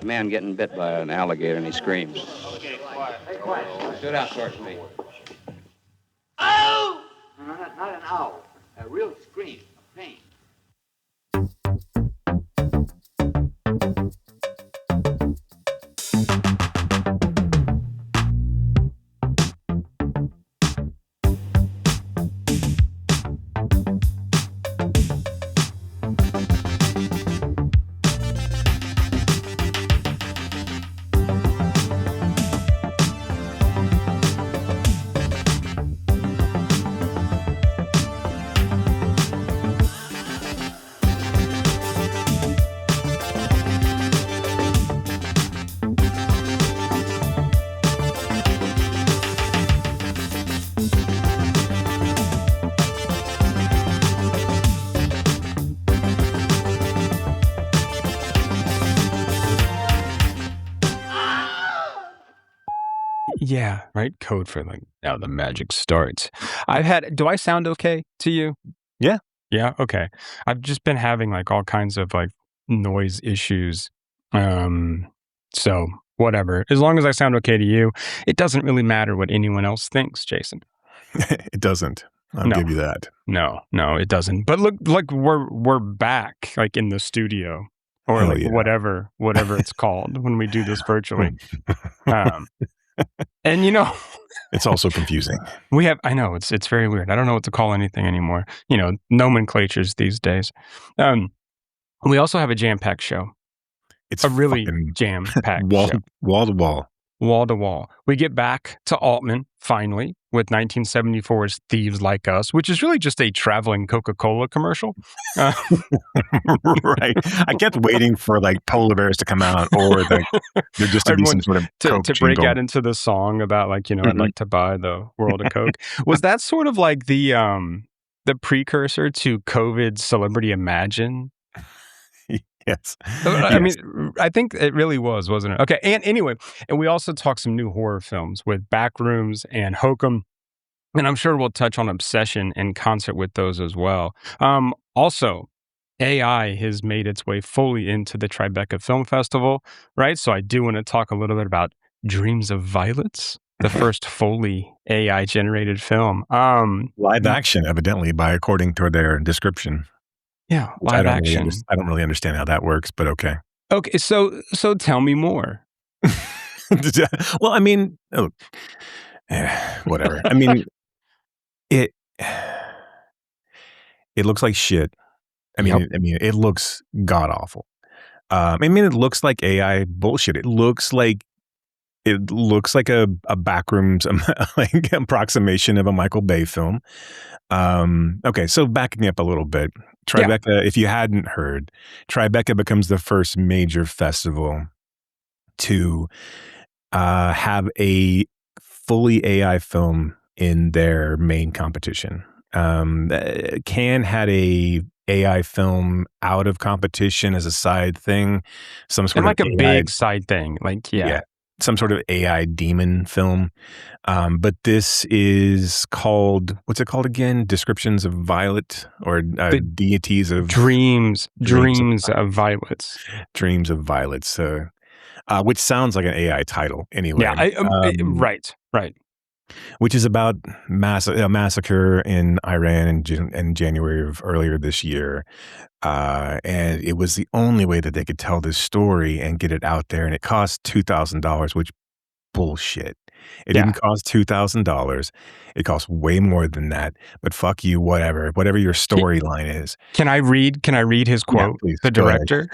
A man getting bit by an alligator and he screams. Okay, quiet. Hey, quiet. Sit out towards me. Ow! No, not an owl. A real scream of pain. Yeah, right. Code for like now the magic starts. Do I sound okay to you? Yeah. Yeah. Okay. I've just been having like all kinds of like noise issues. So whatever. As long as I sound okay to you, it doesn't really matter what anyone else thinks, Jason. It doesn't. I'll No. give you that. No, it doesn't. But look, we're back like in the studio or Hell like yeah. whatever it's called when we do this virtually. And you know, It's also confusing. I know it's very weird. I don't know what to call anything anymore. You know, nomenclatures these days. We also have a jam-packed show. It's A really fucking jam-packed wall show. to wall. Wall to wall. We get back to Altman, finally, with 1974's Thieves Like Us, which is really just a traveling Coca-Cola commercial. Right. I kept waiting for like polar bears to come out or like there just to be some sort of Coke to break jingle. out into the song about like, I'd like to buy the world of Coke. Was that sort of like the precursor to COVID Celebrity Imagine? Yes. I mean, I think it really was, wasn't it? Okay. And anyway, and we also talked some new horror films with Backrooms and Hokum. And I'm sure we'll touch on Obsession in concert with those as well. Also, AI has made its way fully into the Tribeca Film Festival, right? So I do want to talk a little bit about Dreams of Violets, the first fully AI-generated film. Live action, evidently, according to their description. Yeah, live action. I don't really understand how that works, but okay. Okay, so tell me more. Well, I mean, whatever. I mean, it looks like shit. I mean, it looks god awful. I mean, it looks like AI bullshit. It looks like a Backrooms like approximation of a Michael Bay film. Okay, so backing up a little bit, Tribeca, if you hadn't heard, Tribeca becomes the first major festival to have a fully AI film in their main competition. Cannes had a AI film out of competition as a side thing, some sort like of a AI, big side thing, like some sort of AI demon film. But this is called, what's it called again? Descriptions of Violet or Deities of Dreams of Violets. Dreams of Violets, which sounds like an AI title anyway. Yeah, right. Which is about a massacre in Iran in January of earlier this year. And it was the only way that they could tell this story and get it out there. And it cost $2,000, which bullshit. It didn't cost $2,000. It cost way more than that. But fuck you, whatever your storyline is. Can I read his quote? Yeah, please, the director.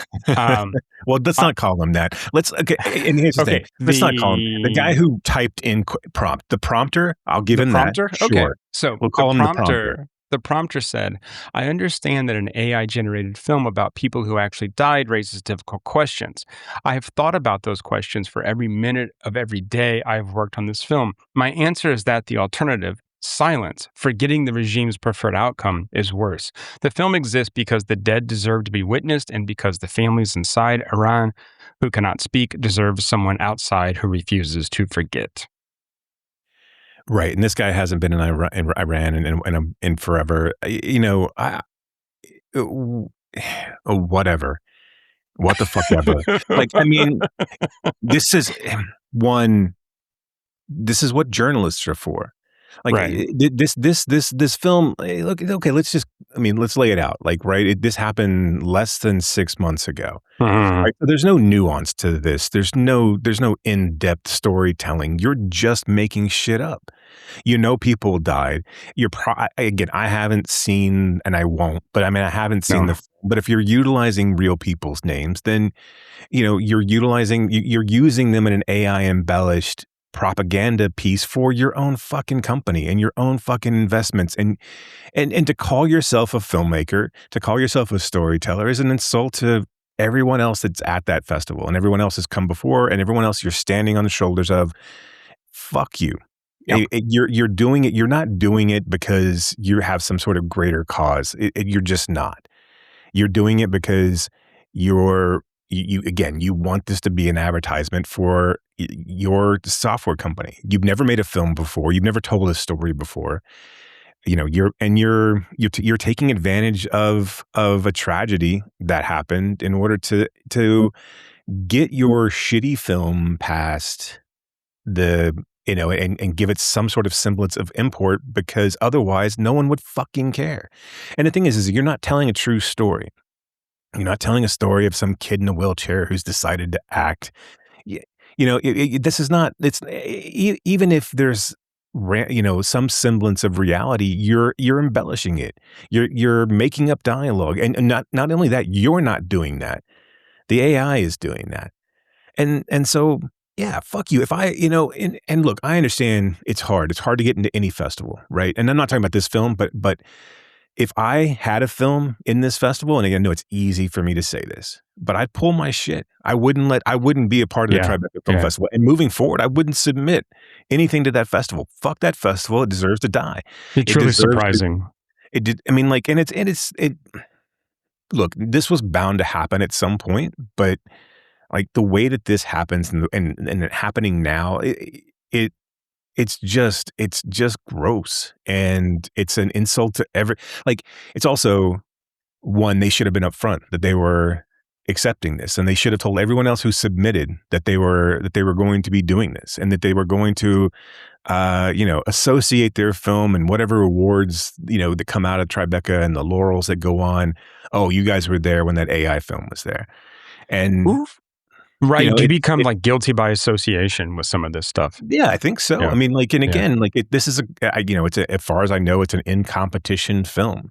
Well, let's not call him that. And here's the thing. Let's not call him the guy who typed in prompt. The prompter. I'll give him prompter? that. Sure. Okay. So we'll call him the prompter. The prompter said, I understand that an AI-generated film about people who actually died raises difficult questions. I have thought about those questions for every minute of every day I have worked on this film. My answer is that the alternative, silence, forgetting the regime's preferred outcome, is worse. The film exists because the dead deserve to be witnessed and because the families inside Iran who cannot speak deserve someone outside who refuses to forget. Right, and this guy hasn't been in Iran in forever. Whatever. What the fuck ever. Like, I mean, this is what journalists are for. Like, Right. this film, look, okay, let's lay it out. Like, right, this happened less than 6 months ago. Mhm. Right? So there's no nuance to this. There's no in-depth storytelling. You're just making shit up. People died. Again, I haven't seen, and I won't, but I mean, I haven't seen No. but if you're utilizing real people's names, then, you're using them in an AI embellished propaganda piece for your own fucking company and your own fucking investments. And to call yourself a filmmaker, to call yourself a storyteller is an insult to everyone else that's at that festival and everyone else has come before and everyone else you're standing on the shoulders of. Fuck you. Yep. You're doing it. You're not doing it because you have some sort of greater cause. You're just not. You're doing it because you want this to be an advertisement for your software company. You've never made a film before. You've never told a story before. You're taking advantage of a tragedy that happened in order to get your shitty film past and give it some sort of semblance of import, because otherwise no one would fucking care. And the thing is you're not telling a true story. You're not telling a story of some kid in a wheelchair who's decided to act. This is not, even if there's, some semblance of reality, you're embellishing it. You're making up dialogue. And not only that, you're not doing that. The AI is doing that. And so, yeah, fuck you. If and look, I understand it's hard. It's hard to get into any festival, right? And I'm not talking about this film, but if I had a film in this festival, and again, I know it's easy for me to say this, but I'd pull my shit. I wouldn't be a part of the Tribeca Film Festival. And moving forward, I wouldn't submit anything to that festival. Fuck that festival. It deserves to die. It's really surprising. It did. I mean, like, look, this was bound to happen at some point, but like the way that this happens and it happening now, it's just gross, and it's an insult to it's also one, they should have been upfront that they were accepting this, and they should have told everyone else who submitted that they were going to be doing this, and that they were going to associate their film and whatever awards that come out of Tribeca and the laurels that go on. Oh, you guys were there when that AI film was there. And Oof. Right, you become like guilty by association with some of this stuff. Yeah, I think so. Yeah. I mean, like, and again, like this is as far as I know, it's an in-competition film.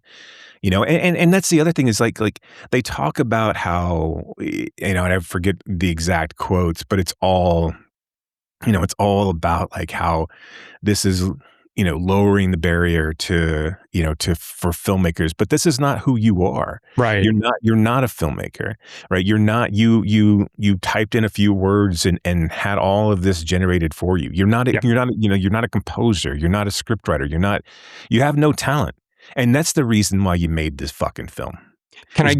And that's the other thing is like they talk about how, and I forget the exact quotes, but it's all about like how this is, lowering the barrier for filmmakers, but this is not who you are. Right. You're not a filmmaker, right? You're not, you typed in a few words and had all of this generated for you. You're not a composer. You're not a scriptwriter. You have no talent. And that's the reason why you made this fucking film. I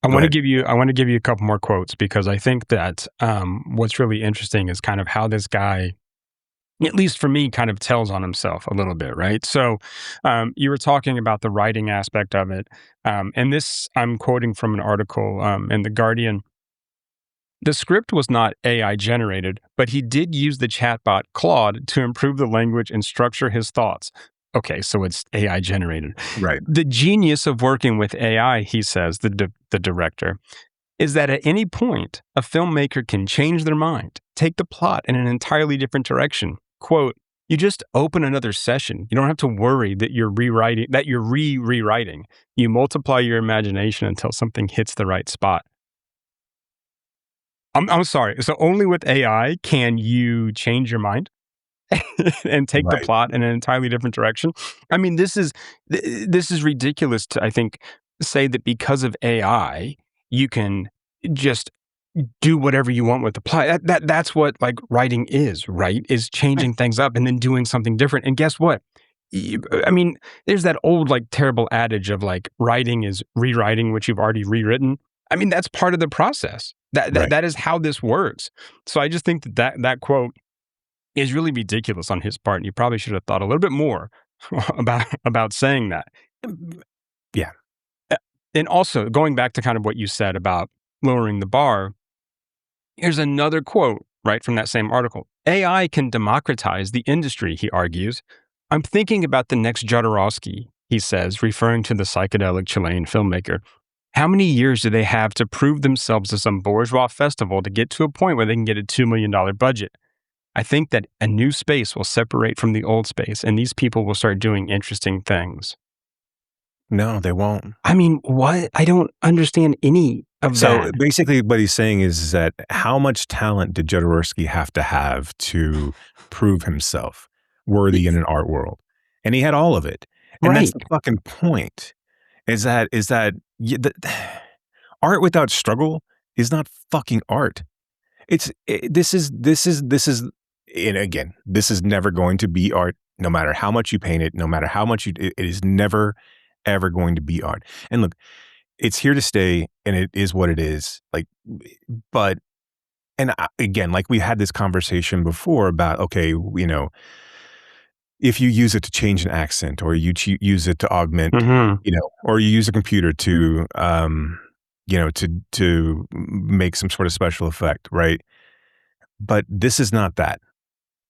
want to give you a couple more quotes, because I think that what's really interesting is kind of how this guy, at least for me, kind of tells on himself a little bit, right? So you were talking about the writing aspect of it. And this, I'm quoting from an article in The Guardian. The script was not AI generated, but he did use the chatbot Claude to improve the language and structure his thoughts. Okay, so it's AI generated. Right. The genius of working with AI, he says, the director, is that at any point, a filmmaker can change their mind, take the plot in an entirely different direction. Quote, you just open another session. You don't have to worry that you're rewriting. You multiply your imagination until something hits the right spot. I'm sorry. So only with AI can you change your mind and take the plot in an entirely different direction. I mean, this is ridiculous to, I think, say that because of AI, you can just do whatever you want with the plot. That's what like writing is, right? Is changing things up and then doing something different. And guess what? I mean, there's that old like terrible adage of like writing is rewriting what you've already rewritten. I mean, that's part of the process. That is how this works. So I just think that quote is really ridiculous on his part, and you probably should have thought a little bit more about saying that. Yeah. And also going back to kind of what you said about lowering the bar. Here's another quote, right, from that same article. AI can democratize the industry, he argues. I'm thinking about the next Jodorowsky, he says, referring to the psychedelic Chilean filmmaker. How many years do they have to prove themselves to some bourgeois festival to get to a point where they can get a $2 million budget? I think that a new space will separate from the old space, and these people will start doing interesting things. No, they won't. I mean, what? I don't understand any of So that. basically what he's saying is that how much talent did Jodorowsky have to prove himself worthy in an art world? And he had all of it. And that's Right. the fucking point. Is that art without struggle is not fucking art. This is and again, this is never going to be art, no matter how much you paint it, no matter how much it is never ever going to be art. And look, it's here to stay, and it is what it is. Like, but again, like we had this conversation before about, okay, you know, if you use it to change an accent, or you use it to augment, you know, or you use a computer to, you know, to make some sort of special effect, right? But this is not that.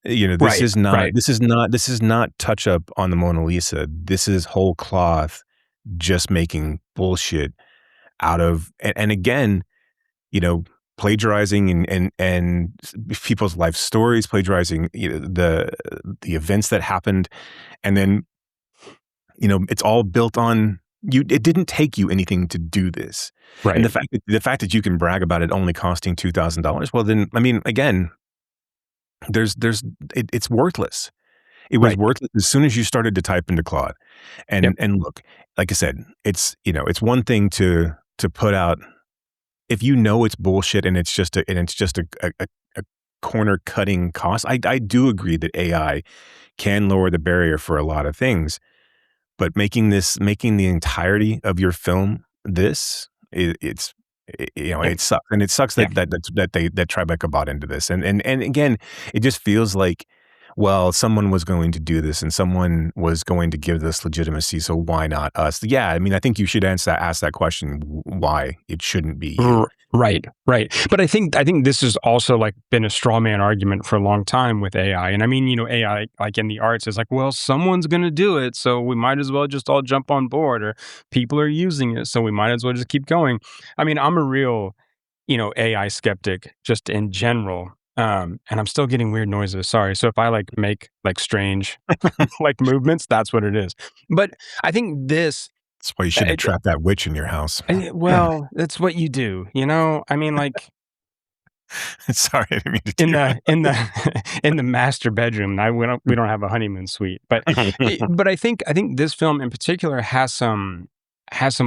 You know, this is not touch up on the Mona Lisa. This is whole cloth, just making bullshit out of, and again, you know, plagiarizing and people's life stories, plagiarizing, you know, the events that happened, and then, you know, it's all built on you. It didn't take you anything to do this, Right. And the fact that you can brag about it only costing $2,000, well, then, I mean, again, it's worthless. It was worthless as soon as you started to type into Claude, and look, like I said, it's, you know, it's one thing to put out, if you know it's bullshit and it's just a corner cutting cost. I do agree that AI can lower the barrier for a lot of things, but making the entirety of your film it's you know, it sucks, and it sucks that Tribeca bought into this, and again, it just feels like, well, someone was going to do this, and someone was going to give this legitimacy, so why not us? Yeah, I mean, I think you should ask that question, why it shouldn't be you. Right. But I think this has also like been a straw man argument for a long time with AI. And I mean, you know, AI, like in the arts, is like, well, someone's going to do it, so we might as well just all jump on board, or people are using it, so we might as well just keep going. I mean, I'm a real, you know, AI skeptic just in general. And I'm still getting weird noises. Sorry. So if I like make like strange like movements, that's what it is. But I think this, That's why you shouldn't trap that witch in your house. well, that's what you do, you know? I mean, like, sorry, I didn't mean to do that. in the master bedroom. We don't have a honeymoon suite, but I think this film in particular has some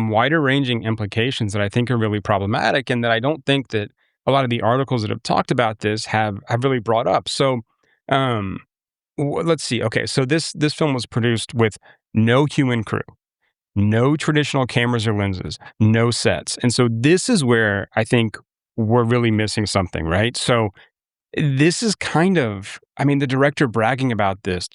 wider ranging implications that I think are really problematic, and that I don't think that a lot of the articles that have talked about this have really brought up. So, let's see. Okay, so this film was produced with no human crew, no traditional cameras or lenses, no sets. And so this is where I think we're really missing something, right? So this is kind of, I mean, the director bragging about this,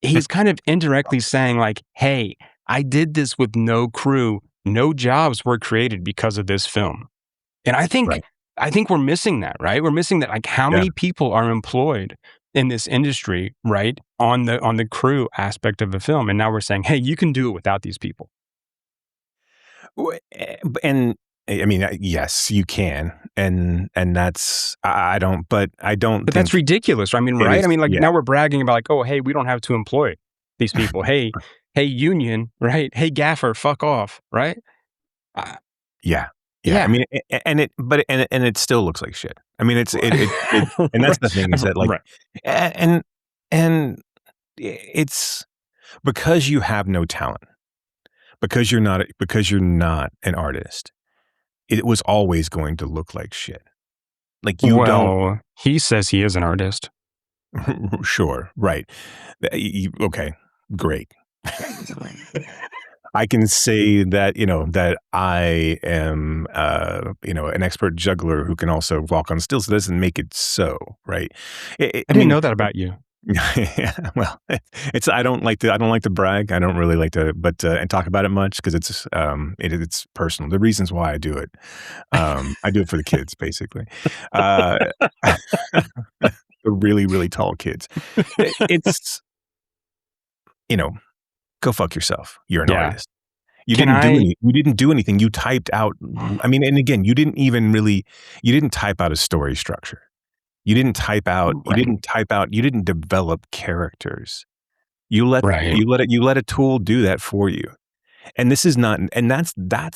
he's kind of indirectly saying like, hey, I did this with no crew, no jobs were created because of this film. And I think we're missing that, right? We're missing that, like, how many people are employed in this industry, right, on the crew aspect of the film, and now we're saying, hey, you can do it without these people. And I mean, yes, you can, and that's but that's ridiculous. I mean, right? I mean, like, now we're bragging about like, oh, hey, we don't have to employ these people. hey, union, right? Hey, gaffer, fuck off, right? Yeah. I mean, and it still looks like shit. I mean, it and that's the thing, is that like, and it's because you have no talent, because you're not an artist. It was always going to look like shit. Like, you don't. He says he is an artist. Sure, right. Okay, great. I can say that, you know, that I am, you know, an expert juggler who can also walk on stilts. So that doesn't make it so, right? I didn't know that about you. Yeah, well, I don't like to brag. I don't really like to, but and talk about it much because it's personal. The reasons why I do it, I do it for the kids, basically. Uh, the really, really tall kids. It's go fuck yourself. You're an Yeah. artist. You Can didn't do I? You didn't do anything. You typed out. I mean, and again, you didn't type out a story structure. You didn't type out. You Right. didn't type out. You didn't develop characters. Right. You let a tool do that for you. And this is not, and that's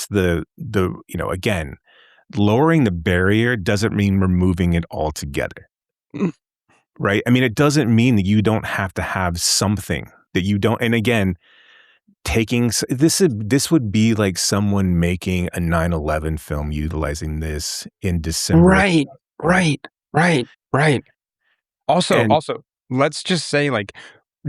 the again, lowering the barrier doesn't mean removing it altogether. Mm. Right? I mean, it doesn't mean that you don't have to have something that you don't. And again, this would be like someone making a 9/11 film utilizing this in December of Right. 2001. Right. Also, And let's just say like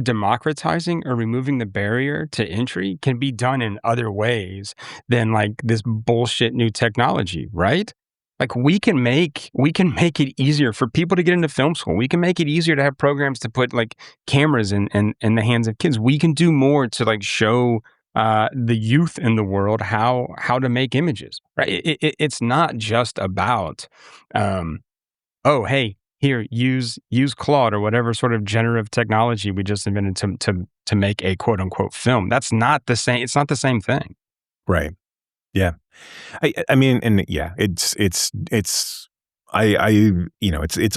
democratizing or removing the barrier to entry can be done in other ways than like this bullshit new technology, right? Like we can make it easier for people to get into film school. We can make it easier to have programs to put like cameras in the hands of kids. We can do more to like show the youth in the world how to make images, right? It's not just about um, oh, hey, here, use Claude or whatever sort of generative technology we just invented to make a quote unquote film. That's not the same. It's not the same thing. right. Yeah. I mean, and yeah, it's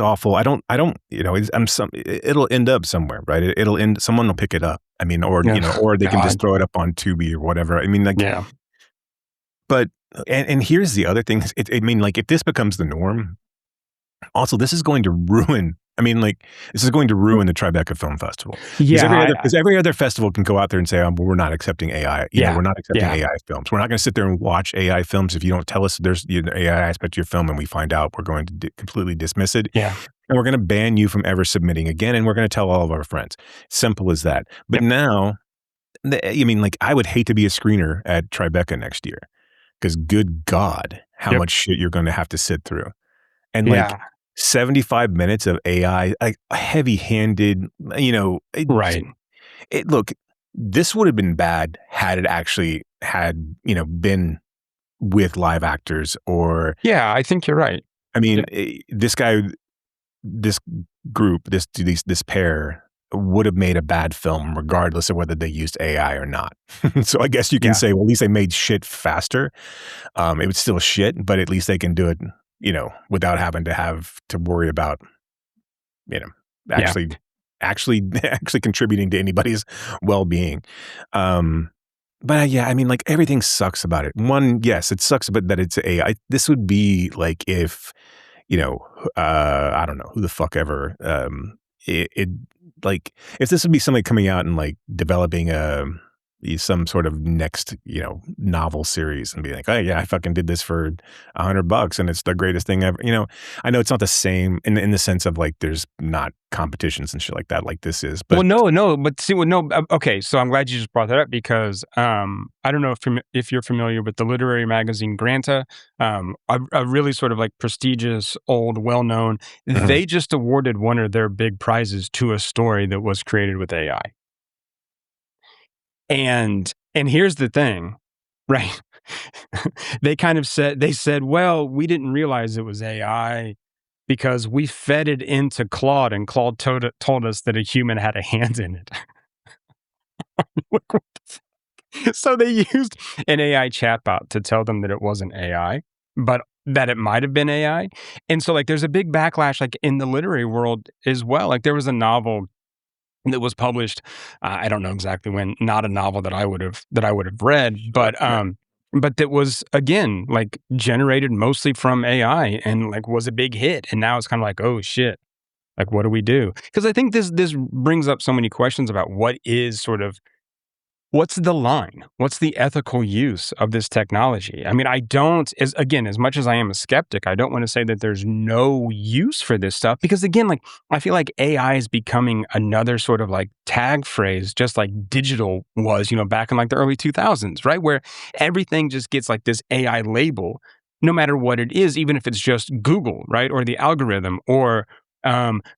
awful. It'll end up somewhere, right? It'll end, someone will pick it up. I mean, or, Ugh, or they can just God. throw it up on Tubi or whatever. I mean, like, Yeah. but, and here's the other thing. I mean, like, if this becomes the norm, also, this is going to ruin. I mean, like, this is going to ruin the Tribeca Film Festival because Yeah. every other festival can go out there and say, "Oh, well, we're not accepting AI. Yeah. We're not accepting Yeah. AI films. We're not going to sit there and watch AI films if you don't tell us there's an AI aspect to your film, and we find out, we're going to completely dismiss it, Yeah. and we're going to ban you from ever submitting again, and we're going to tell all of our friends. Simple as that. But Yep. now, I mean, like, I would hate to be a screener at Tribeca next year because, good God, how Yep. much shit you're going to have to sit through, and like. Yeah. 75 minutes of AI, like heavy-handed, Right. look, this would have been bad had it actually been with live actors or, Yeah. I think you're right. I mean, Yeah. this group, this pair would have made a bad film regardless of whether they used AI or not. So I guess you can Yeah. say, well, at least they made shit faster. It was still shit, but at least they can do it, without having to worry about, actually contributing to anybody's well-being. But yeah, I mean, like, everything sucks about it. One, yes, it sucks about that it's AI. This would be like if, I don't know who the fuck ever, like, if this would be somebody coming out and like developing some sort of next, novel series and be like, oh yeah, I fucking did this for $100 and it's the greatest thing ever. I know it's not the same in the sense of like, there's not competitions and shit like that, like this is, but Well, no, but see, okay. So I'm glad you just brought that up because I don't know if you're familiar with the literary magazine Granta, a really sort of like prestigious, old, well-known. Mhm. They just awarded one of their big prizes to a story that was created with AI. And here's the thing, right? They said, well, we didn't realize it was AI because we fed it into Claude and Claude told us that a human had a hand in it. Like, what the fuck? So they used an AI chatbot to tell them that it wasn't AI, but that it might have been AI. And so like there's a big backlash like in the literary world as well. Like there was a novel that was published, I don't know exactly when, not a novel that I would have read, but that was again like generated mostly from AI and like was a big hit. And now it's kind of like, oh shit, like what do we do? Because I think this brings up so many questions about what's the line? What's the ethical use of this technology? I mean, as much as I am a skeptic, I don't want to say that there's no use for this stuff because again, like I feel like AI is becoming another sort of like tag phrase, just like digital was, back in like the early 2000s, right? Where everything just gets like this AI label, no matter what it is, even if it's just Google, right? Or the algorithm or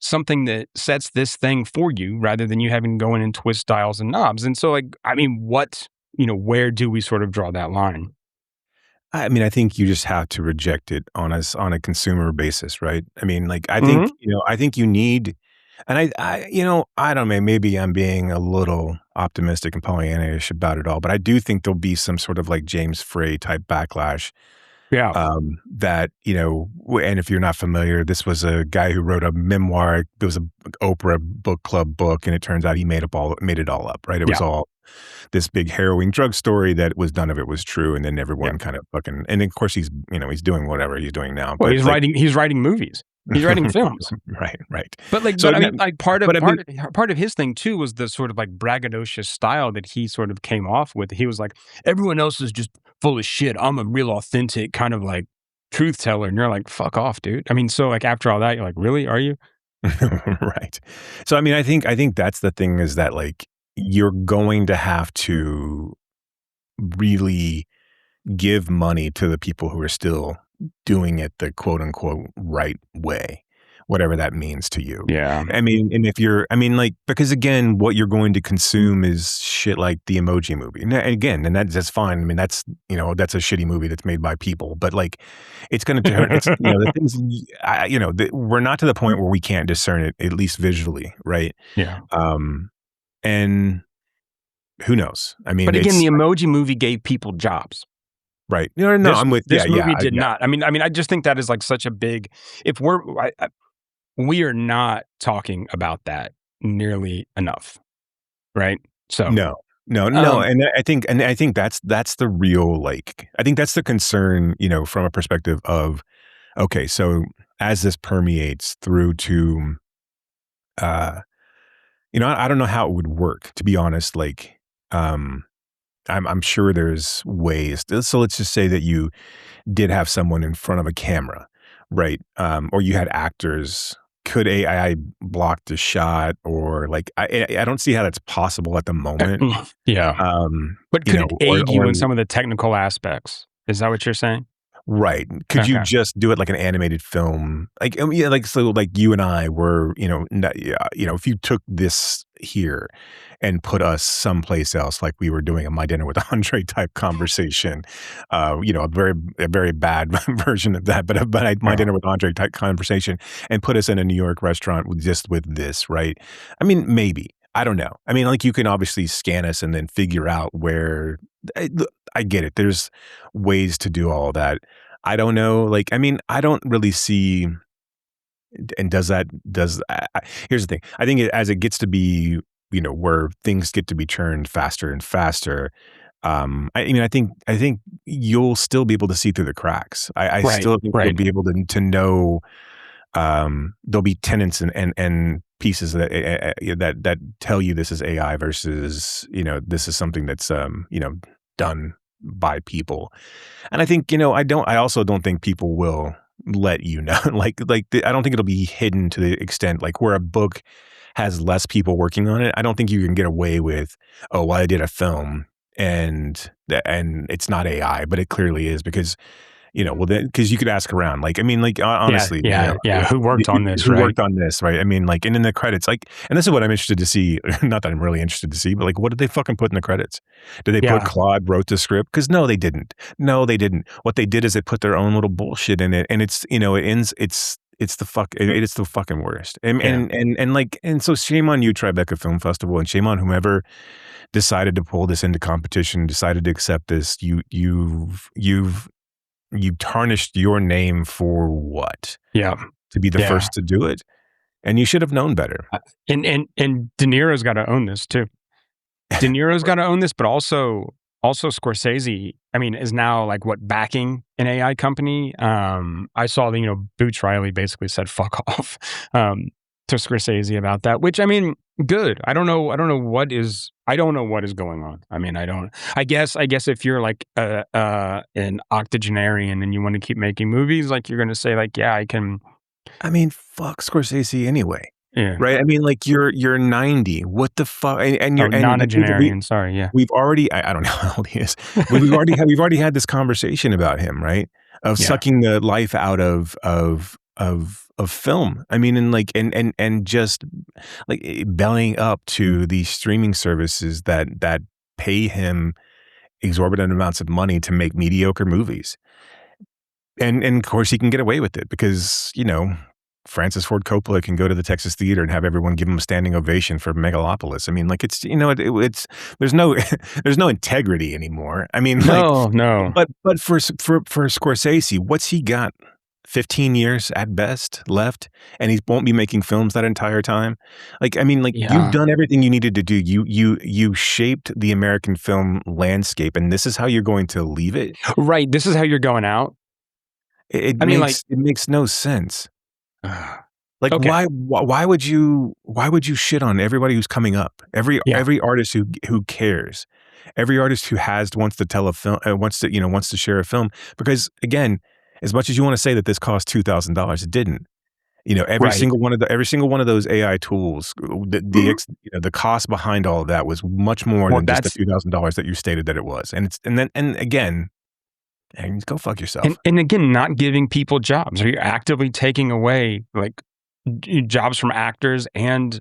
something that sets this thing for you rather than you having to go in and twist dials and knobs. And so, like, I mean, where do we sort of draw that line? I mean, I think you just have to reject it on a consumer basis, right? I mean, like, I think, I think you need, and I don't know, maybe I'm being a little optimistic and Pollyanna-ish about it all, but I do think there'll be some sort of like James Frey type backlash. Yeah. That, and if you're not familiar, this was a guy who wrote a memoir. There was an Oprah book club book, and it turns out he made it all up, right? It was all this big harrowing drug story that none of it was true, and then everyone kind of fucking, and of course he's doing whatever he's doing now. Well, he's writing movies. He's writing films. Right. But like, So, I mean, like part of his thing too was the sort of like braggadocious style that he sort of came off with. He was like, everyone else is just full of shit. I'm a real authentic kind of like truth teller. And you're like, fuck off, dude. I mean, so like after all that, you're like, really? Are you? Right. So, I mean, I think that's the thing, is that like, you're going to have to really give money to the people who are still doing it the quote unquote right way, whatever that means to you. Yeah. I mean, and because again, what you're going to consume is shit like the Emoji Movie. And again, and that's fine. I mean, that's a shitty movie that's made by people, but like, it's going to turn, the things, we're not to the point where we can't discern it, at least visually. Right. Yeah. And who knows? I mean, but again, the Emoji Movie gave people jobs. Right. No, I'm with this movie did not. I mean, I just think that is like such a big. If we are not talking about that nearly enough, right? So no, and I think that's the real, like, I think that's the concern, from a perspective of, okay, so as this permeates through to, I don't know how it would work, to be honest. Like, I'm sure there's ways. So let's just say that you did have someone in front of a camera, right? Or you had actors. Could AI block the shot? Or like, I don't see how that's possible at the moment. Yeah. But could it aid you in some of the technical aspects? Is that what you're saying? Right. Could you just do it like an animated film? Like, so like you and I were, if you took this here and put us someplace else, like we were doing a My Dinner with Andre type conversation, a very bad version of that, but My Dinner with Andre type conversation, and put us in a New York restaurant with this, right? I mean, maybe. I don't know. I mean, like, you can obviously scan us and then figure out where. I get it. There's ways to do all that. I don't know. Like, I mean, I don't really see. And here's the thing. I think as it gets to be, where things get to be churned faster and faster. I think you'll still be able to see through the cracks. I still think you'll be able to know. There'll be tenets and pieces that tell you this is AI versus, this is something that's, done by people. And I think, I also don't think people will let you know, I don't think it'll be hidden to the extent, like, where a book has less people working on it. I don't think you can get away with, oh, well, I did a film and it's not AI, but it clearly is, because because you could ask around, like, I mean, like, honestly, who worked on this, right? Who worked on this, right? I mean, like, and in the credits, like, and this is what I'm interested to see. Not that I'm really interested to see, but like, what did they fucking put in the credits? Did they put Claude wrote the script? Because no, they didn't. What they did is they put their own little bullshit in it, and it's, it ends. It's the fucking worst. And so shame on you, Tribeca Film Festival, and shame on whomever decided to pull this into competition, decided to accept this. You tarnished your name for what? Yeah. To be the first to do it. And you should have known better. And De Niro's got to own this too. De Niro's got to own this, but also Scorsese, I mean, is now like backing an AI company. I saw that, Boots Riley basically said fuck off to Scorsese about that, which, I mean, good. I don't know what is going on. I mean, I guess if you're like an octogenarian and you want to keep making movies, like, you're going to say, like, yeah, I can. I mean, fuck Scorsese anyway. Yeah. Right. I mean, like, you're 90. What the fuck? And you're nonagenarian. Sorry. Yeah. We've already. I don't know how old he is. We've already had this conversation about him, right? Of sucking the life out of of film. I mean, and just like bellying up to these streaming services that pay him exorbitant amounts of money to make mediocre movies. And of course he can get away with it because, Francis Ford Coppola can go to the Texas Theater and have everyone give him a standing ovation for Megalopolis. I mean, like it's there's no there's no integrity anymore. I mean, no. But for Scorsese, what's he got? 15 years at best left, and he won't be making films that entire time. You've done everything you needed to do. You shaped the American film landscape, and this is how you're going to leave it. Right. This is how you're going out. It makes no sense. Okay. Why would you shit on everybody who's coming up? Every artist who cares, every artist who wants to tell a film, wants to share a film. Because again, as much as you want to say that this cost $2,000, it didn't. Every single one of those AI tools, the cost behind all of that was much more than just the $2,000 that you stated that it was. And again, go fuck yourself. And again, not giving people jobs. Are you actively taking away like jobs from actors and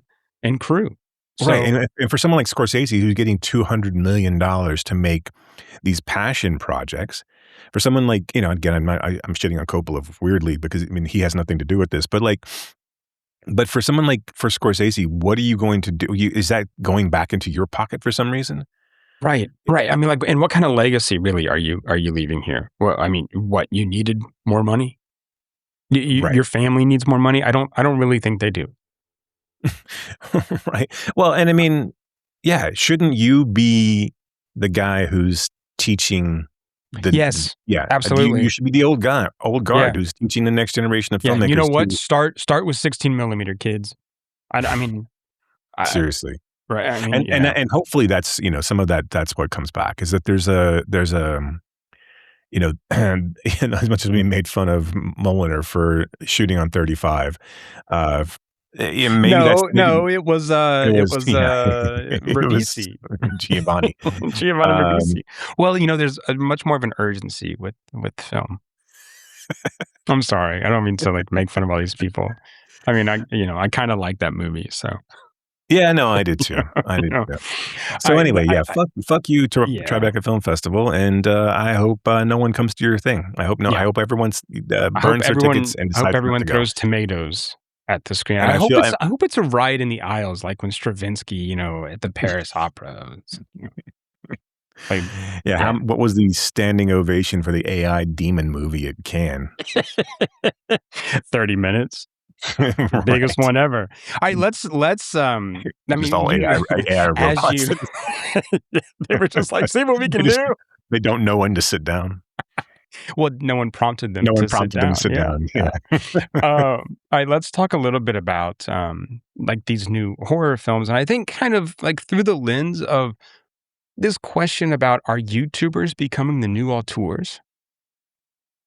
crew? So, right. And for someone like Scorsese, who's getting $200 million to make these passion projects, for someone like, again, I'm shitting on Coppola weirdly because he has nothing to do with this, but for someone like for Scorsese, what are you going to do? Is that going back into your pocket for some reason? Right. I mean, and what kind of legacy really are you leaving here? Well, I mean, what, you needed more money? Right. Your family needs more money? I don't really think they do. Right. Well, and I mean, shouldn't you be the guy who's teaching Yes. Absolutely. You should be the old guard who's teaching the next generation of filmmakers. You know what? Start with 16 millimeter kids. I mean, seriously. Right. I mean, and hopefully that's, some of that's what comes back is that there's a as much as we made fun of Molinar for shooting on 35, it was Ribisi. Giovanni Ribisi. Well, there's much more of an urgency with film. I'm sorry, I don't mean to make fun of all these people. I mean, I kind of like that movie, so. Yeah, no, I did too. So anyway, fuck you, Tribeca Film Festival, and I hope no one comes to your thing. I hope I hope everyone burns their tickets and decides. I hope everyone to throws tomatoes at the screen. And I hope it's a riot in the aisles, like when Stravinsky, at the Paris Opera. What was the standing ovation for the AI demon movie at Cannes? 30 minutes. Biggest one ever. All right, let's I mean, all AI robots. They were just like, see what we can do. They don't know when to sit down. Well, no one prompted them. To sit down. Yeah. All right, let's talk a little bit about these new horror films, and I think kind of through the lens of this question about, are YouTubers becoming the new auteurs?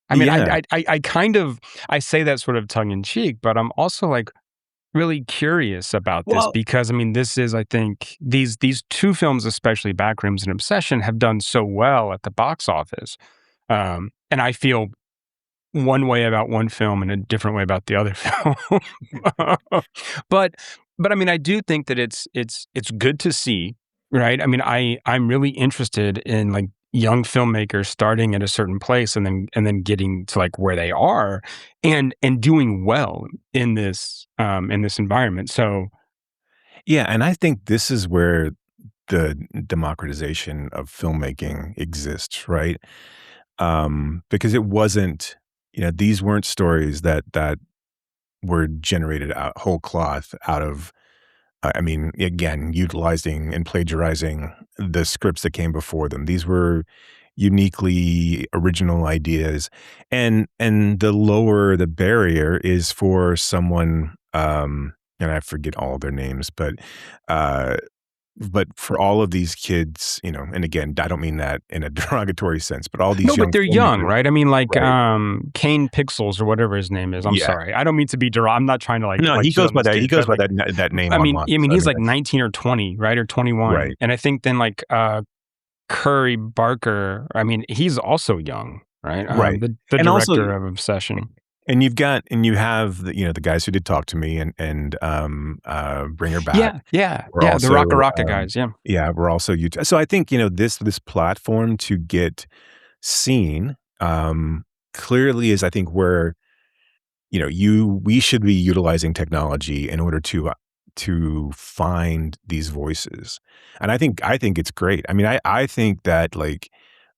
I mean, I say that sort of tongue in cheek, but I'm also really curious about this because I mean, this is, I think these two films, especially Backrooms and Obsession, have done so well at the box office. And I feel one way about one film and a different way about the other film. But I mean, I do think that it's good to see, right? I mean, I'm really interested in young filmmakers starting at a certain place and then getting to where they are and doing well in this environment. So and I think this is where the democratization of filmmaking exists, right? Because it wasn't, these weren't stories that were generated out whole cloth out of again, utilizing and plagiarizing the scripts that came before them. These were uniquely original ideas, and the lower the barrier is for someone, and I forget all their names, but for all of these kids, and again, I don't mean that in a derogatory sense, but all these but they're young, right? I mean, Kane Pixels or whatever his name is. I'm sorry, I don't mean to be I'm not trying to No, he goes by that. He goes by that name. I mean, he's 19 or 20, right, or 21, right? And I think then Curry Barker. I mean, he's also young, right? Right. The director of Obsession. And you have the guys who did Talk to Me and Bring Her Back. Yeah. We're The also Rocka guys. Yeah. we're also YouTube. So I think this platform to get seen clearly is, I think, where we should be utilizing technology in order to find these voices. And I think it's great. I mean, I think that, like,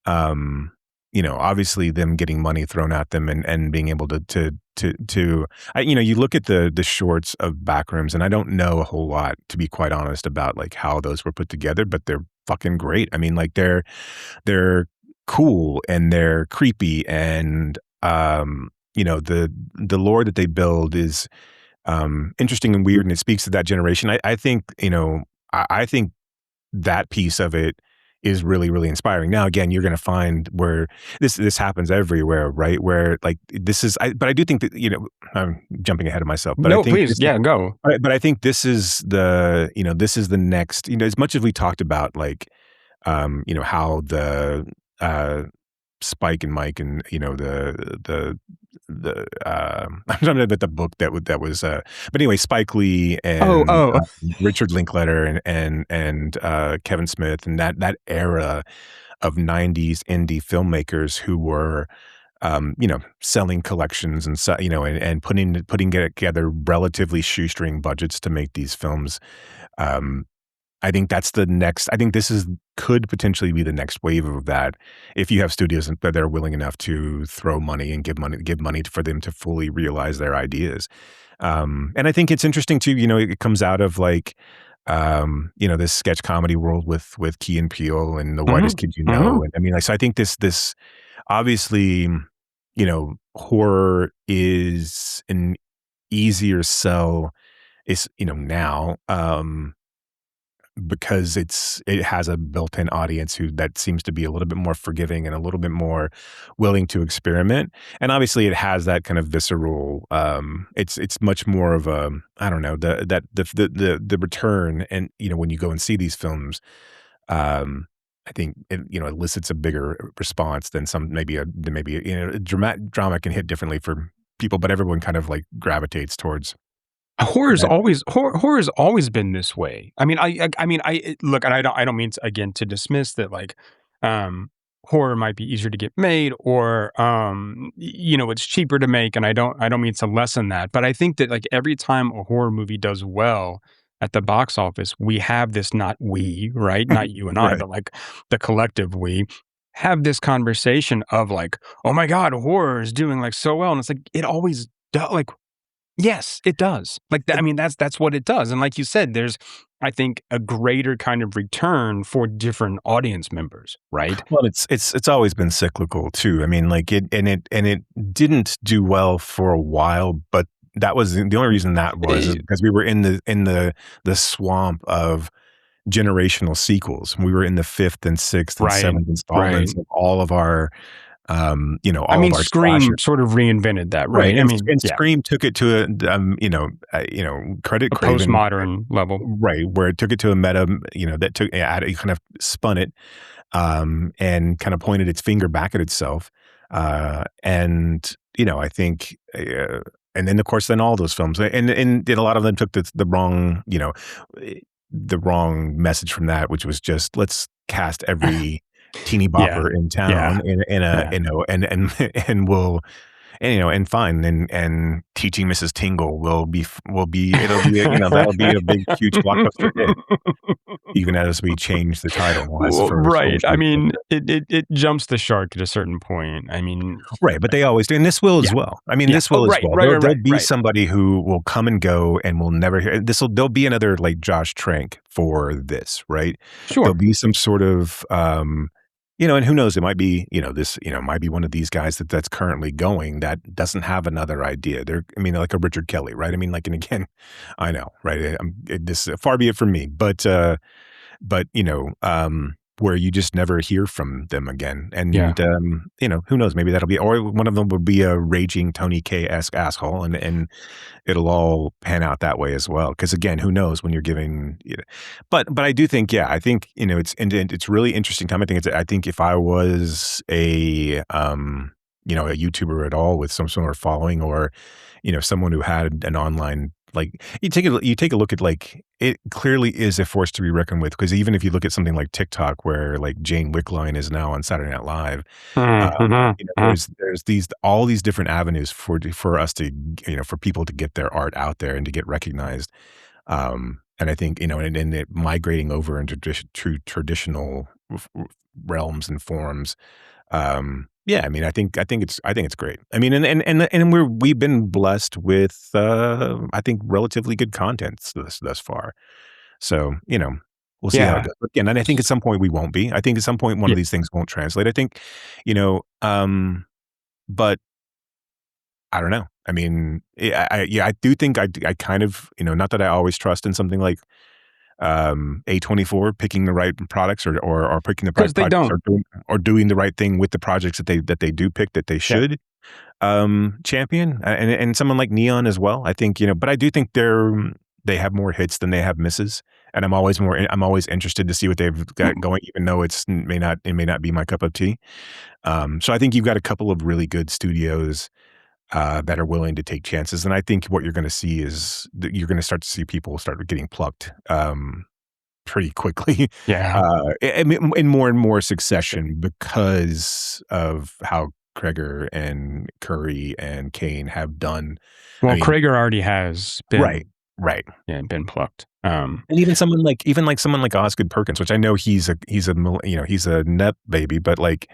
obviously them getting money thrown at them and being able you look at the shorts of Backrooms, and I don't know a whole lot, to be quite honest, about like how those were put together, but they're fucking great. I mean, like, they're cool and they're creepy, and the lore that they build is interesting and weird, and it speaks to that generation. I think I think that piece of it is really, really inspiring. Now, again, you're going to find where this happens everywhere, right? Where, like, but I do think that, I'm jumping ahead of myself, but I think please, go. But I think this is the next, as much as we talked about, like, how the Spike and Mike and I'm talking about the book that was but anyway, Spike Lee and Richard Linklater and Kevin Smith, and that era of 90s indie filmmakers who were selling collections and putting together relatively shoestring budgets to make these films. I think that's the next. I think this could potentially be the next wave of that, if you have studios that are willing enough to throw money and give money for them to fully realize their ideas. And I think it's interesting too. It comes out of, like, this sketch comedy world with Key and Peele and The Whitest Kid You Know. And I mean, like, so I think this obviously, horror is an easier sell, is now. Because it has a built-in audience that seems to be a little bit more forgiving and a little bit more willing to experiment. And obviously it has that kind of visceral, it's much more of a, I don't know, the return. And, when you go and see these films, I think it, elicits a bigger response than drama can hit differently for people, but everyone kind of, like, gravitates towards. Horror's always been this way. I mean, I look, and I don't mean to, again, to dismiss that, like, horror might be easier to get made, or it's cheaper to make, and I don't mean to lessen that, but I think that, like, every time a horror movie does well at the box office, we have this, not we, right? Not you and I, Right. but, like, the collective we have this conversation of, like, oh my God, horror is doing, like, so well, and it's like, it always does. Like, yes, it does. Like, I mean, that's what it does. And like you said, there's, I think, a greater kind of return for different audience members, right? Well, it's always been cyclical too. I mean, like, it didn't do well for a while, but that was the only reason that was is because we were in the swamp of generational sequels. We were in the fifth and sixth and seventh installments of all of our all of our Scream slashers. sort of reinvented that, right? And Scream took it to credit a Craven postmodern level, right, where it took it to a meta, that took it kind of spun it, and kind of pointed its finger back at itself, and I think, and then of course all those films, and a lot of them took the wrong, the wrong message from that, which was just, let's cast every teeny bopper in town and we'll, and fine, and Teaching Mrs. Tingle will be it'll be that'll be a big, huge blockbuster hit, even as we change the title. Right. I mean, it jumps the shark at a certain point. I mean, right, but they always do, and this will as well. I mean, this will as well. There'll be somebody who will come and go and will never hear this. There'll be another, like, Josh Trank for this, right? Sure. There'll be some sort of and who knows, it might be, this, might be one of these guys that's currently going that doesn't have another idea. Like a Richard Kelly, right? I mean, like, and again, I know, right? This far be it from me, but where you just never hear from them again. And, who knows, maybe that'll be, or one of them will be a raging Tony K-esque asshole, and it'll all pan out that way as well. Because again, who knows when you're giving, but I do think, I think, it's really interesting time. I think if I was a you know, a YouTuber at all with some sort of following, or, you know, someone who had an online, like, you take a look at, like, it clearly is a force to be reckoned with, because even if you look at something like TikTok, where like Jane Wickline is now on Saturday Night Live, you know, there's all these different avenues for us to, you know, for people to get their art out there and to get recognized. And I think, you know, and it migrating over into true traditional realms and forms. Yeah, I mean, I think it's great. I mean, and we've been blessed with, I think, relatively good content thus far. So, you know, we'll see how it Yeah. goes. Again, and I think at some point we won't be. I think at some point one Yeah. of these things won't translate. I think, you know, but I don't know. I mean, I do think I kind of, you know, not that I always trust in something like A24 picking the right products, or picking the right 'Cause they projects, don't. or doing the right thing with the projects that they do pick, that they should champion, and someone like Neon as well. I think, you know, but I do think they have more hits than they have misses, and I'm always interested to see what they've got going, even though it may not be my cup of tea. So I think you've got a couple of really good studios that are willing to take chances. And I think what you're going to see is that you're going to start to see people start getting plucked pretty quickly, Yeah. in more and more succession, because of how Kreger and Curry and Kane have done. Well, I mean, Krager already has been right. been plucked. And even someone like Osgood Perkins, which I know he's a you know, he's a net baby, but like,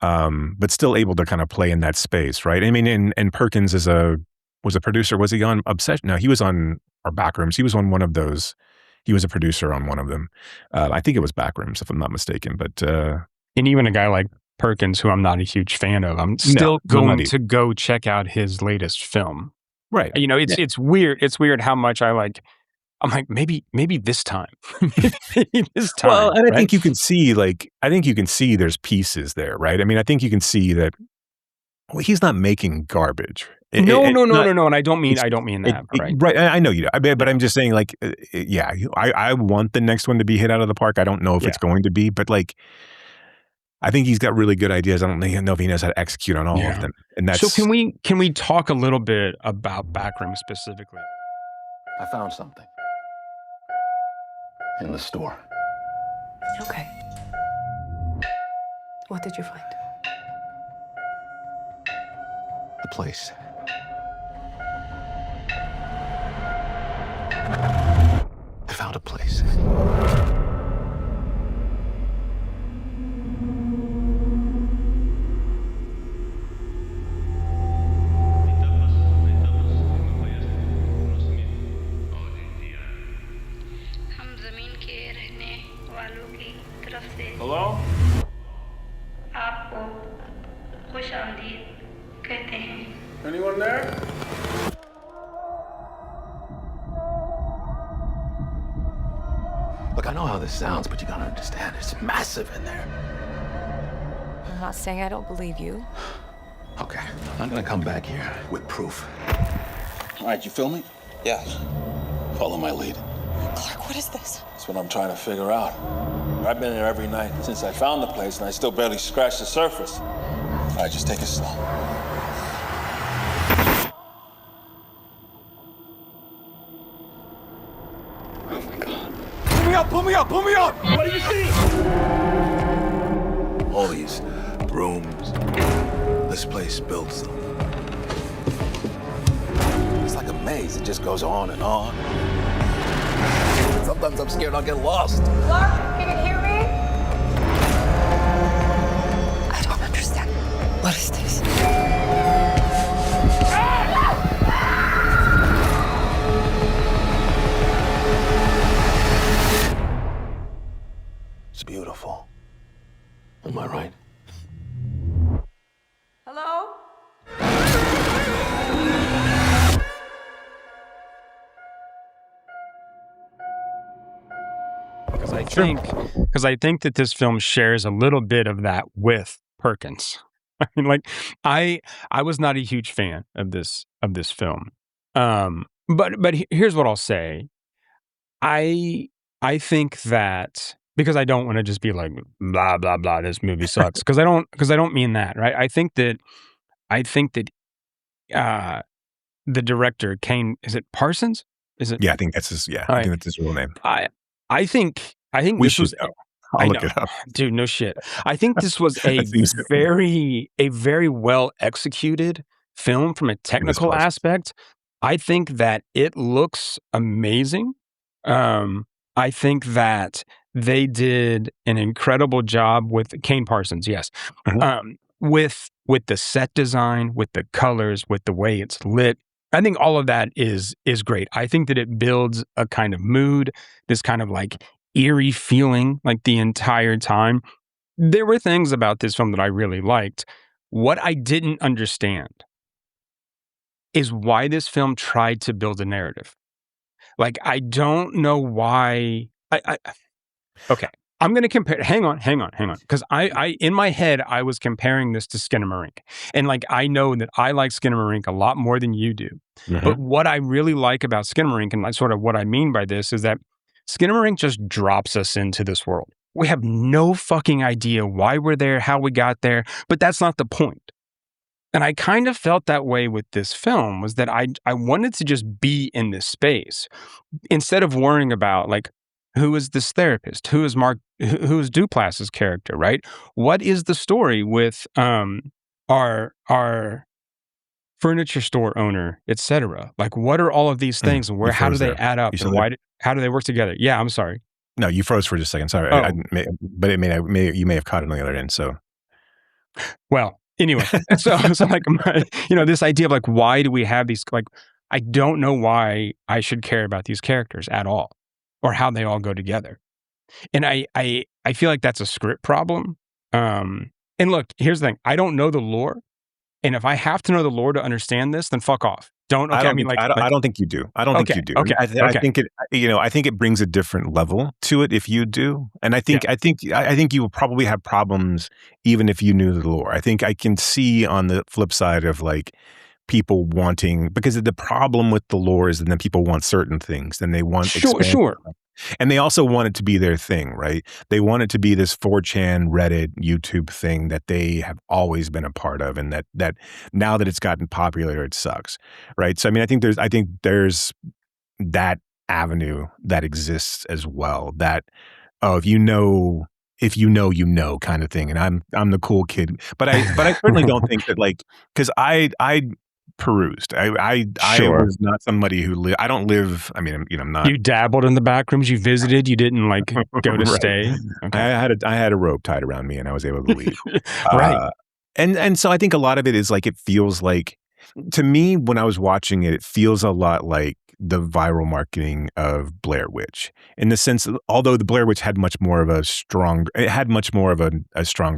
but still able to kind of play in that space, right? I mean, and Perkins was a producer. Was he on Obsession? No, he was on our Backrooms. He was on one of those. He was a producer on one of them. I think it was Backrooms, if I'm not mistaken. But and even a guy like Perkins, who I'm not a huge fan of, I'm still going to go check out his latest film. Right. You know, it's weird. It's weird how much I'm like, maybe this time. Maybe this time. Well, and right? I think you can see there's pieces there, right? I mean, I think you can see that, well, he's not making garbage. No, and I don't mean that, right? Right, I know you do. But I'm just saying, like, yeah, I want the next one to be hit out of the park. I don't know if it's going to be, but like, I think he's got really good ideas. I don't know if he knows how to execute on all of them. And that's, so can we talk a little bit about Backrooms specifically? I found something in the store. Okay. What did you find? The place. I found a place. Hello? Anyone there? Look, I know how this sounds, but you gotta understand, it's massive in there. I'm not saying I don't believe you. Okay, I'm gonna come back here with proof. All right, you feel me? Yeah. Follow my lead. Clark, what is this? That's what I'm trying to figure out. I've been there every night since I found the place, and I still barely scratched the surface. All right, just take it slow. Oh my God. Pull me up, pull me up, pull me up! What do you see? All these rooms, this place builds them. It's like a maze, it just goes on and on. Sometimes I'm scared I'll get lost. Clark, can you hear me? I don't understand. What is this? It's beautiful. Am I right? Hello? Because I think that this film shares a little bit of that with Perkins. I mean, like, I was not a huge fan of this film. But here's what I'll say. I think that, because I don't want to just be like blah blah blah, this movie sucks, because I don't mean that, right? I think that I think that the director, Kane, is it Parsons? Is it? Yeah, I think that's his. Yeah, All I right. think that's his real name. I think We this should was. know. I I'll look know, it up. dude. No shit. I think this was a That's easy. very well executed film from a technical was. aspect. I think that it looks amazing. I think that they did an incredible job with Kane Parsons. Yes, Mhm. with the set design, with the colors, with the way it's lit. I think all of that is great. I think that it builds a kind of mood, this kind of like eerie feeling like the entire time. There were things about this film that I really liked. What I didn't understand is why this film tried to build a narrative. Like, I don't know why. Okay. I'm going to compare. Hang on. Because I, in my head, I was comparing this to Skinamarink. And like, I know that I like Skinamarink a lot more than you do. Mhm. But what I really like about Skinamarink, and sort of what I mean by this, is that Skinamarink just drops us into this world. We have no fucking idea why we're there, how we got there, but that's not the point. And I kind of felt that way with this film, was that I wanted to just be in this space instead of worrying about like, who is this therapist? Who is who is Duplass's character, right? What is the story with our furniture store owner, etc.? Like, what are all of these things, and You how do froze they there. add up, You still and there? how do they work together? Yeah, I'm sorry. No, you froze for just a second. Sorry, Oh. but you may have caught it on the other end. So Well, anyway, so like, this idea of like, why do we have these? Like, I don't know why I should care about these characters at all, or how they all go together. And I feel like that's a script problem. And look, here's the thing: I don't know the lore, and if I have to know the lore to understand this, then fuck off. Don't. Okay, I don't think you do. I don't think you do. Okay, I okay. think it. I think it brings a different level to it if you do. And I think you will probably have problems even if you knew the lore. I think I can see on the flip side of like people wanting, because the problem with the lore is that then people want certain things, then they want Sure. And they also want it to be their thing, right? They want it to be this 4chan, Reddit, YouTube thing that they have always been a part of, and that now that it's gotten popular, it sucks, right? So I mean, I think there's that avenue that exists as well. That if you know kind of thing, and I'm the cool kid, but I certainly don't think that, like, because I perused. I was not somebody who I don't live. I mean, I'm not. You dabbled in the backrooms. You visited. You didn't like go to Right. stay. Okay. I had a rope tied around me, and I was able to leave. Right. And so I think a lot of it is like, it feels like, to me when I was watching it, it feels a lot like the viral marketing of Blair Witch, in the sense that, although the Blair Witch had much more of a stronger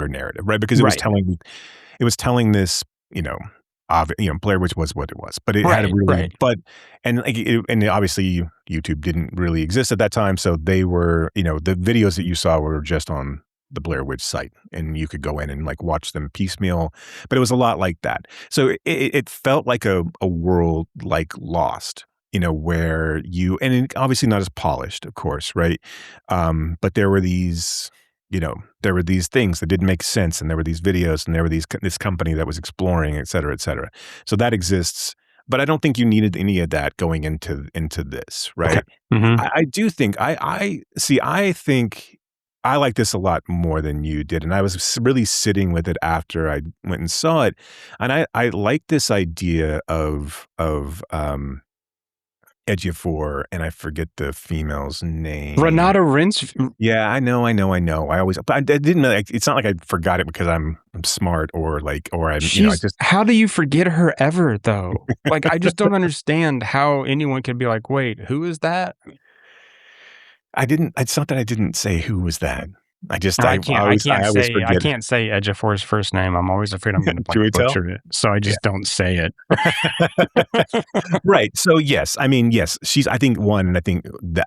narrative, right? Because it was telling this, Blair Witch was what it was, but it had a really, and obviously YouTube didn't really exist at that time. So they were, the videos that you saw were just on the Blair Witch site, and you could go in and like watch them piecemeal, but it was a lot like that. So it felt like a world like Lost, where obviously not as polished, of course, right? But there were these, there were these things that didn't make sense, and there were these videos, and there were this company that was exploring, et cetera, et cetera. So that exists, but I don't think you needed any of that going into this, right? Okay. Mm-hmm. I do think I think I like this a lot more than you did, and I was really sitting with it after I went and saw it, and I like this idea of Ejiofor, and I forget the female's name. Renata Rins. Yeah, I know. But I didn't. It's not like I forgot it because I'm smart or I'm. How do you forget her ever though? Like, I just don't understand how anyone can be like, wait, who is that? I didn't. It's not that I didn't say who was that. I can't forget say Ejiofor's first name. I'm always afraid I'm going to butcher it, so I just don't say it. Right. So yes, she's. I think the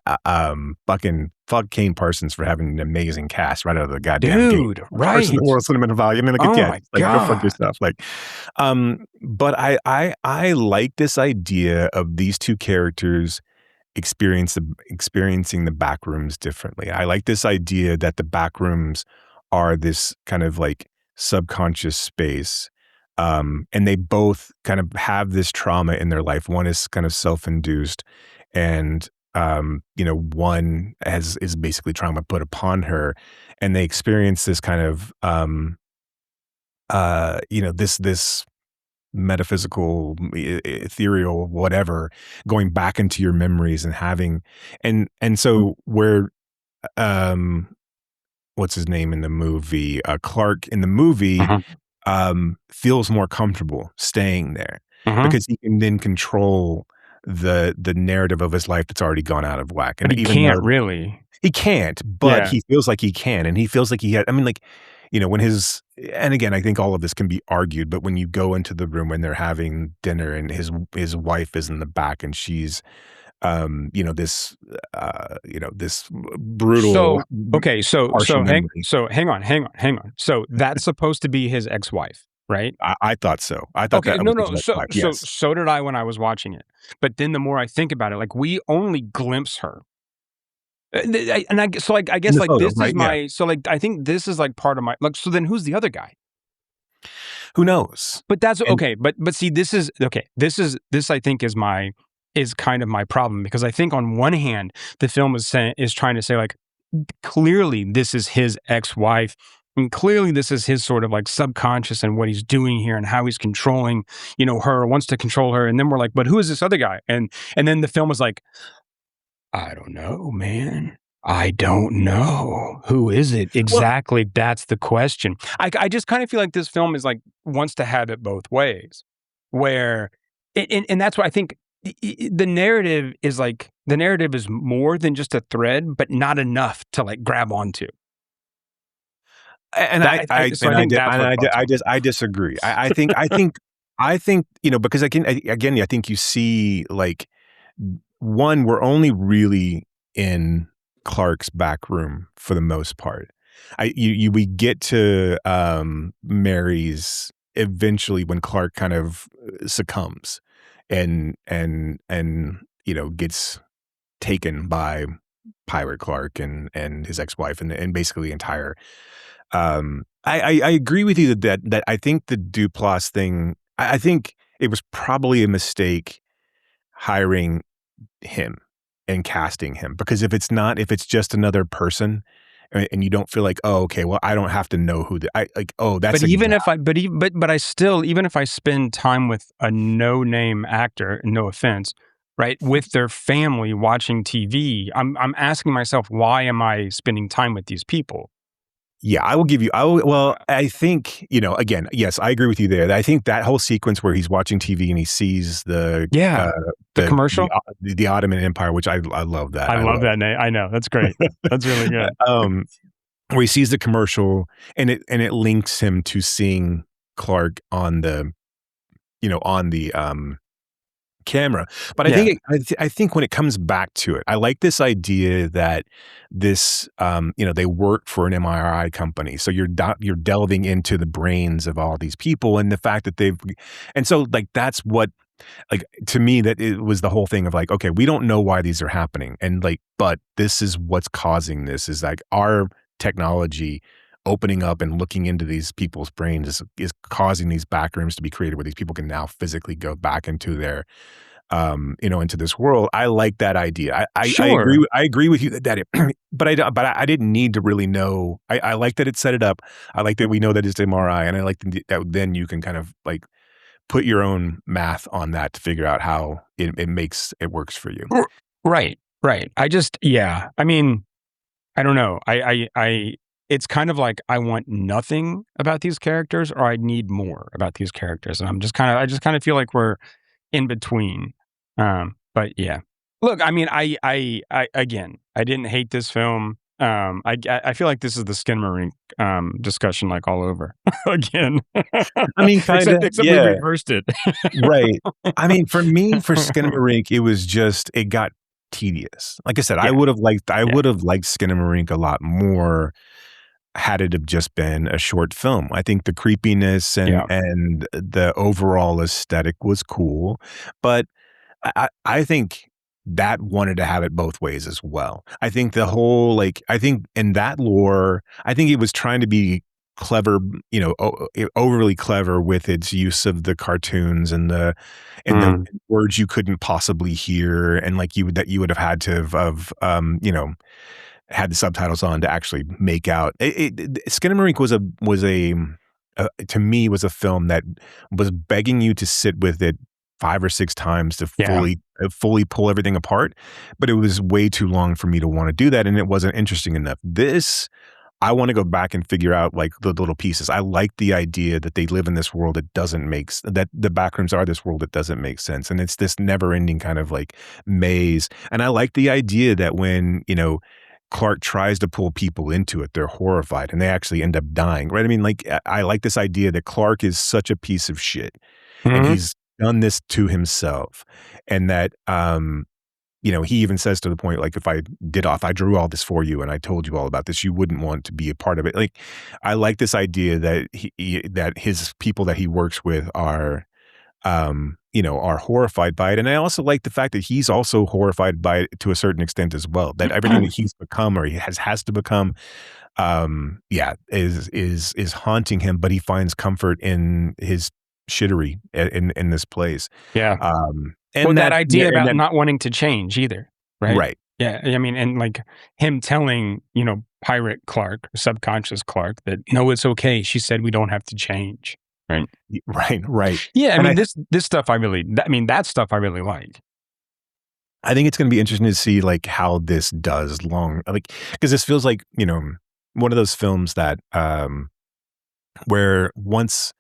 fuck Kane Parsons for having an amazing cast right out of the goddamn dude. gate. Right. Person in the world sentimental value. I mean, like, again, my God. go fuck yourself. Like, but I like this idea of these two characters experiencing the backrooms differently. I like this idea that the backrooms are this kind of like subconscious space And they both kind of have this trauma in their life. One is kind of self-induced, and one is basically trauma put upon her, and they experience this kind of this metaphysical, ethereal, whatever, going back into your memories and having, and so where, what's his name in the movie? Clark in the movie feels more comfortable staying there because he can then control the narrative of his life that's already gone out of whack. And But he even can't though really. he can't, but Yeah. he feels like he can, and he feels like he had. I mean, like, when and again, I think all of this can be argued, but when you go into the room when they're having dinner and his wife is in the back and she's, this brutal. So okay, so partial hang memory. so hang on. So that's supposed to be his ex-wife, right? I thought so. I thought Okay, that no, was no. his So wife. so Yes. so did I when I was watching it. But then the more I think about it, like we only glimpse her. I guess In the like photo, this right? is my so like I think this is like part of my like so then who's the other guy? Who knows? But that's And- okay. But see, this is okay. This I think is kind of my problem because I think on one hand the film is trying to say like clearly this is his ex-wife and clearly this is his sort of like subconscious and what he's doing here and how he's controlling her, wants to control her, and then we're like, but who is this other guy? And then the film is like, I don't know, man. I don't know. Who is it? Exactly. That's the question. I just kind of feel like this film is like wants to have it both ways, where, and that's why I think the narrative is more than just a thread, but not enough to like grab onto. And That- I- so I think that's what bugs me. I disagree. I think because again I think you see like one, we're only really in Clark's back room for the most part. We get to Mary's eventually when Clark kind of succumbs and gets taken by Pirate Clark and his ex-wife and basically the entire. I agree with you that I think the Duplass thing. I think it was probably a mistake hiring him and casting him, because if it's just another person and you don't feel like, oh, okay, well, I don't have to know who that's But even if I spend time with a no-name actor, no offense, right, with their family watching TV, I'm asking myself, why am I spending time with these people? Yeah, I think, again, yes, I agree with you there. I think that whole sequence where he's watching TV and he sees the commercial, the Ottoman Empire, which I love that. I love that name. I know, that's great. That's really good. Where he sees the commercial and it links him to seeing Clark on the camera. But I think when it comes back to it, I like this idea that this they work for an MRI company, so you're delving into the brains of all these people and the fact that and so like that's what, like, to me, that it was the whole thing of like, okay, we don't know why these are happening, and like, but this is what's causing this, is like our technology opening up and looking into these people's brains is causing these back rooms to be created where these people can now physically go back into their into this world. I like that idea. Sure. I agree with you that it, but I didn't need to really know. I like that it set it up. I like that we know that it's MRI, and I like that then you can kind of like put your own math on that to figure out how it works for you. Right. I mean, I don't know. It's kind of like I want nothing about these characters, or I need more about these characters, and I just kind of feel like we're in between. But yeah, look, I mean, I again, I didn't hate this film. I feel like this is the Skinamarink discussion, like all over again. I mean, except we reversed it. Right. I mean, for me, for Skinamarink, it got tedious. Like I said, I would have liked Skinamarink a lot more had it have just been a short film. I think the creepiness and the overall aesthetic was cool, but I think that wanted to have it both ways as well. I think the whole, like, I think in that lore, I think it was trying to be clever, overly clever with its use of the cartoons and the words you couldn't possibly hear, and like you would have had to have had the subtitles on to actually make out. Skinamarink was a to me was a film that was begging you to sit with it 5 or 6 times to fully pull everything apart, but it was way too long for me to want to do that, and it wasn't interesting enough. This, I want to go back and figure out like the little pieces. I like the idea that they live in this world that doesn't that the Backrooms are this world that doesn't make sense, and it's this never-ending kind of like maze. And I like the idea that when Clark tries to pull people into it, they're horrified and they actually end up dying, right? I mean, like, I like this idea that Clark is such a piece of shit and he's done this to himself, and that he even says to the point, like, if I drew all this for you and I told you all about this, you wouldn't want to be a part of it. Like, I like this idea that that his people that he works with are horrified by it. And I also like the fact that he's also horrified by it to a certain extent as well, that everything that he's become or he has to become, is haunting him, but he finds comfort in his shittery in this place. Yeah. And that idea about not wanting to change either, right? Right. Yeah. I mean, and like him telling, pirate Clark, subconscious Clark, that no, it's okay. She said we don't have to change. Right. Yeah, this stuff that stuff I really like. I think it's going to be interesting to see like how this does because this feels like, one of those films that where once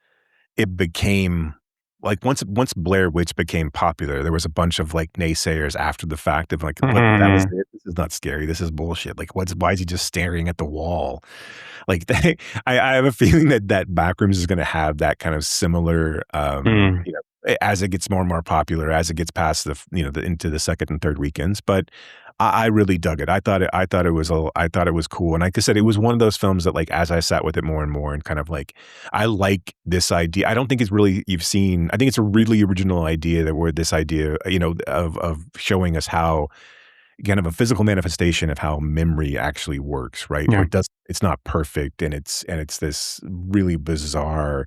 it became like once Blair Witch became popular, there was a bunch of like naysayers after the fact of like, what, that was it. This is not scary. This is bullshit. Like, why is he just staring at the wall? Like, I have a feeling that Backrooms is going to have that kind of similar, as it gets more and more popular, as it gets past into the second and third weekends. But I really dug it. I thought it was cool. And like I said, it was one of those films that, like, as I sat with it more and more and kind of like, I like this idea. I don't think it's really, I think it's a really original idea this idea, of showing us how kind of a physical manifestation of how memory actually works, right? Yeah. It's not perfect, and it's this really bizarre,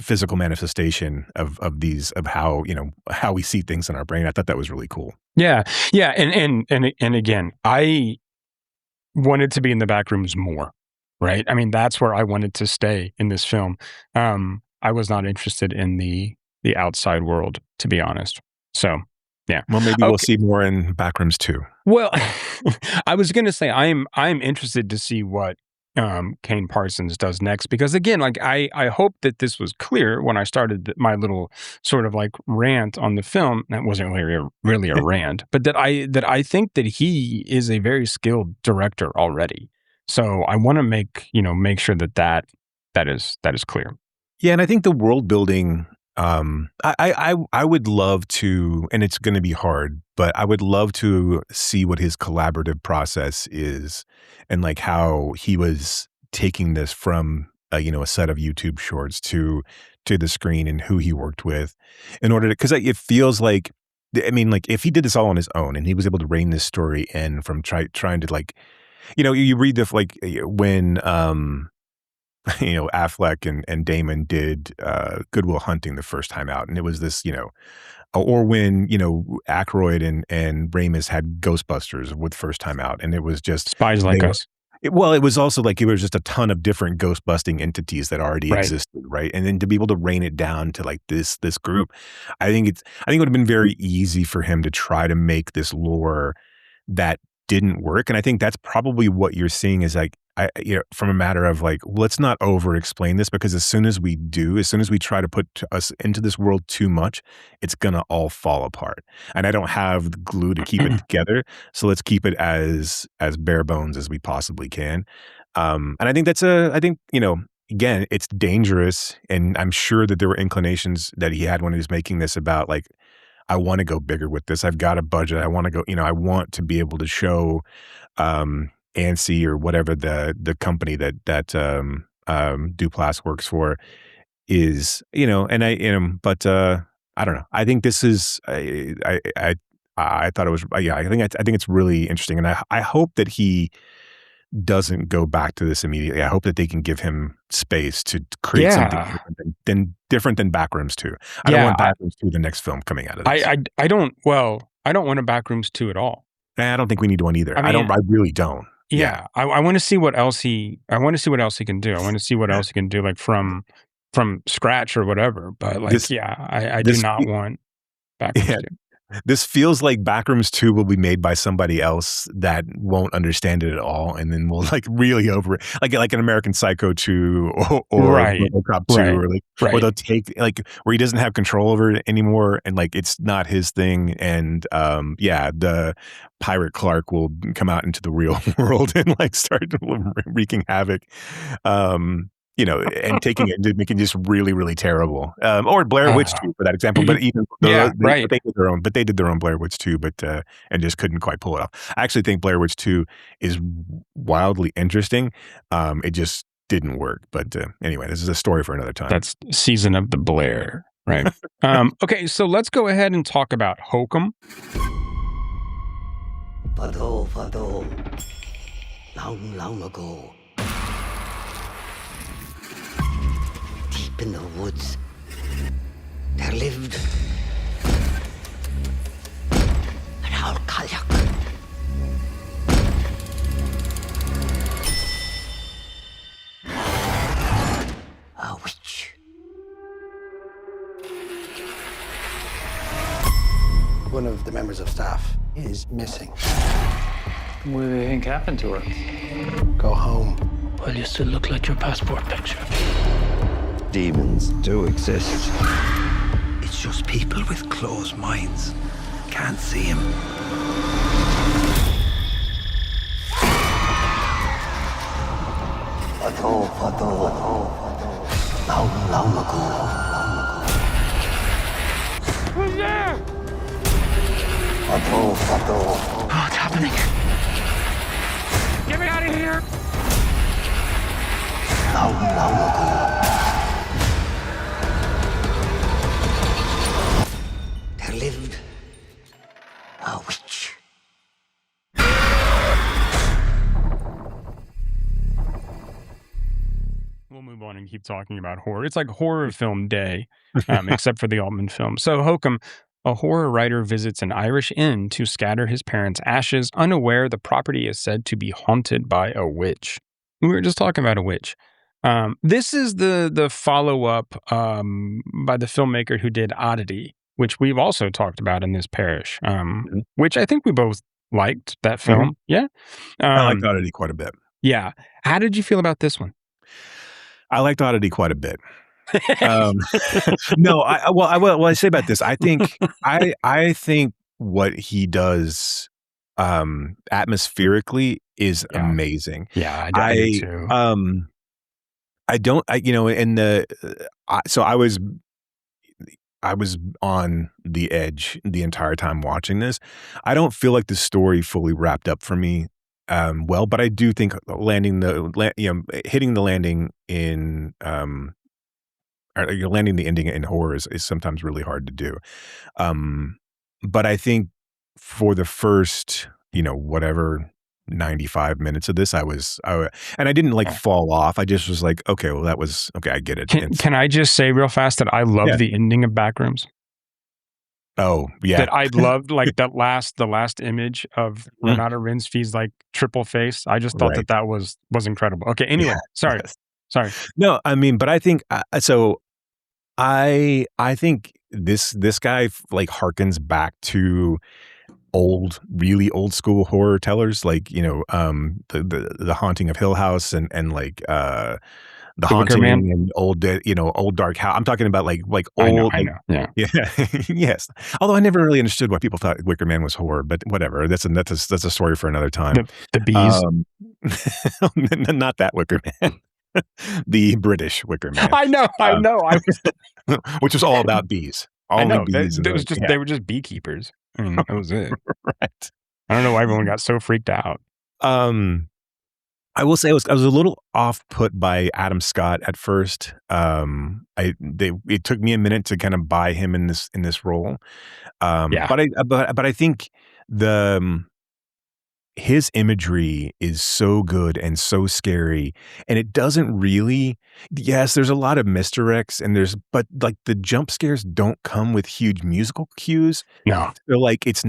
physical manifestation of how we see things in our brain. I thought that was really cool. Yeah. And again, I wanted to be in the Backrooms more, right? I mean, that's where I wanted to stay in this film. I was not interested in the outside world, to be honest. So, yeah. Well, maybe we'll see more in Backrooms too. Well, I was going to say I'm interested to see what Kane Parsons does next, because again, like I hope that this was clear when I started my little sort of like rant on the film. That wasn't really a rant, but that I think that he is a very skilled director already. So I want to make sure that is clear. Yeah, and I think the world building, I would love to, and it's going to be hard, but I would love to see what his collaborative process is, and like how he was taking this from a set of YouTube shorts to the screen, and who he worked with in order to, because it feels like, like if he did this all on his own and he was able to rein this story in from trying to like, you read the like when Affleck and Damon did Good Will Hunting the first time out, and it was this, or when Aykroyd and Ramis had Ghostbusters with first time out, and it was just Spies Like Us. It was also like it was just a ton of different ghost busting entities that already existed, right? And then to be able to rein it down to like this group, I think it would have been very easy for him to try to make this lore that didn't work. And I think that's probably what you're seeing is like, from a matter of like, let's not over explain this, because as soon as we try to put us into this world too much, it's going to all fall apart. And I don't have the glue to keep it together. So let's keep it as bare bones as we possibly can. And I think again, it's dangerous. And I'm sure that there were inclinations that he had when he was making this about like, I want to go bigger with this. I've got a budget. I want to go, I want to be able to show, ANSI or whatever the company that Duplass works for is, and but I don't know. I think this is, I thought it was, I think it's really interesting. And I hope that he doesn't go back to this immediately. I hope that they can give him space to create something different than Backrooms 2. I don't want Backrooms 2 the next film coming out of this. I don't want a Backrooms 2 at all. I don't think we need one either. I really don't. Yeah. I want to see what else he can do. I want to see what else he can do, like from scratch or whatever. But I do not want Backrooms 2. This feels like Backrooms 2 will be made by somebody else that won't understand it at all, and then we'll like really over it, like an American Psycho 2 or RoboCop 2, or they'll take like where he doesn't have control over it anymore, and like it's not his thing, and the Pirate Clark will come out into the real world and like start wreaking havoc. And taking it and making it just really, really terrible. Or Blair Witch 2 for that example. But even they did their own Blair Witch 2, and just couldn't quite pull it off. I actually think Blair Witch 2 is wildly interesting. It just didn't work. But anyway, this is a story for another time. That's Season of the Blair, right? Okay, so let's go ahead and talk about Hokum. Fado, long ago. Deep in the woods, there lived an owl kayak. A witch. One of the members of staff is missing. What do they think happened to her? Go home. Well, you still look like your passport picture. Demons do exist. It's just people with closed minds. Can't see him. Fado. Long ago. Who's there? Fado. What's happening? Get me out of here! Long ago. There lived a witch. We'll move on and keep talking about horror. It's like horror film day, except for the Altman film. So Hokum, a horror writer, visits an Irish inn to scatter his parents' ashes, unaware the property is said to be haunted by a witch. We were just talking about a witch. This is the follow-up by the filmmaker who did Oddity, which we've also talked about in this parish, which I think we both liked, that film. Mm-hmm. Yeah. I liked Oddity quite a bit. Yeah. How did you feel about this one? I liked Oddity quite a bit. No, I say about this, I think what he does atmospherically is amazing. Yeah, I do too. I was on the edge the entire time watching this. I don't feel like the story fully wrapped up for me but I do think hitting the landing in or landing the ending in horror is sometimes really hard to do. But I think for the first, 95 minutes of this, and I didn't fall off. I just was like, okay, well, I get it. Can I just say real fast that I love the ending of Backrooms? Oh, yeah. That I loved, the last image of Renata Rinsfie's triple face. I just thought that was incredible. Okay, anyway, sorry. No, I mean, but I think I think this guy harkens back to really old school horror tellers, the Haunting of Hill House and the Haunting and old Dark House. I'm talking about old. I know. Yeah. Yes. Although I never really understood why people thought Wicker Man was horror, but whatever. That's a story for another time. The bees. Not that Wicker Man. The British Wicker Man. I know. Which was all about bees. Bees. They were just beekeepers. I mean, that was it. Right. I don't know why everyone got so freaked out. I will say I was a little off put by Adam Scott at first. It took me a minute to kind of buy him in this role. But I think his imagery is so good and so scary, and it doesn't really. Yes, there's a lot of misdirects, but like the jump scares don't come with huge musical cues. No. So like it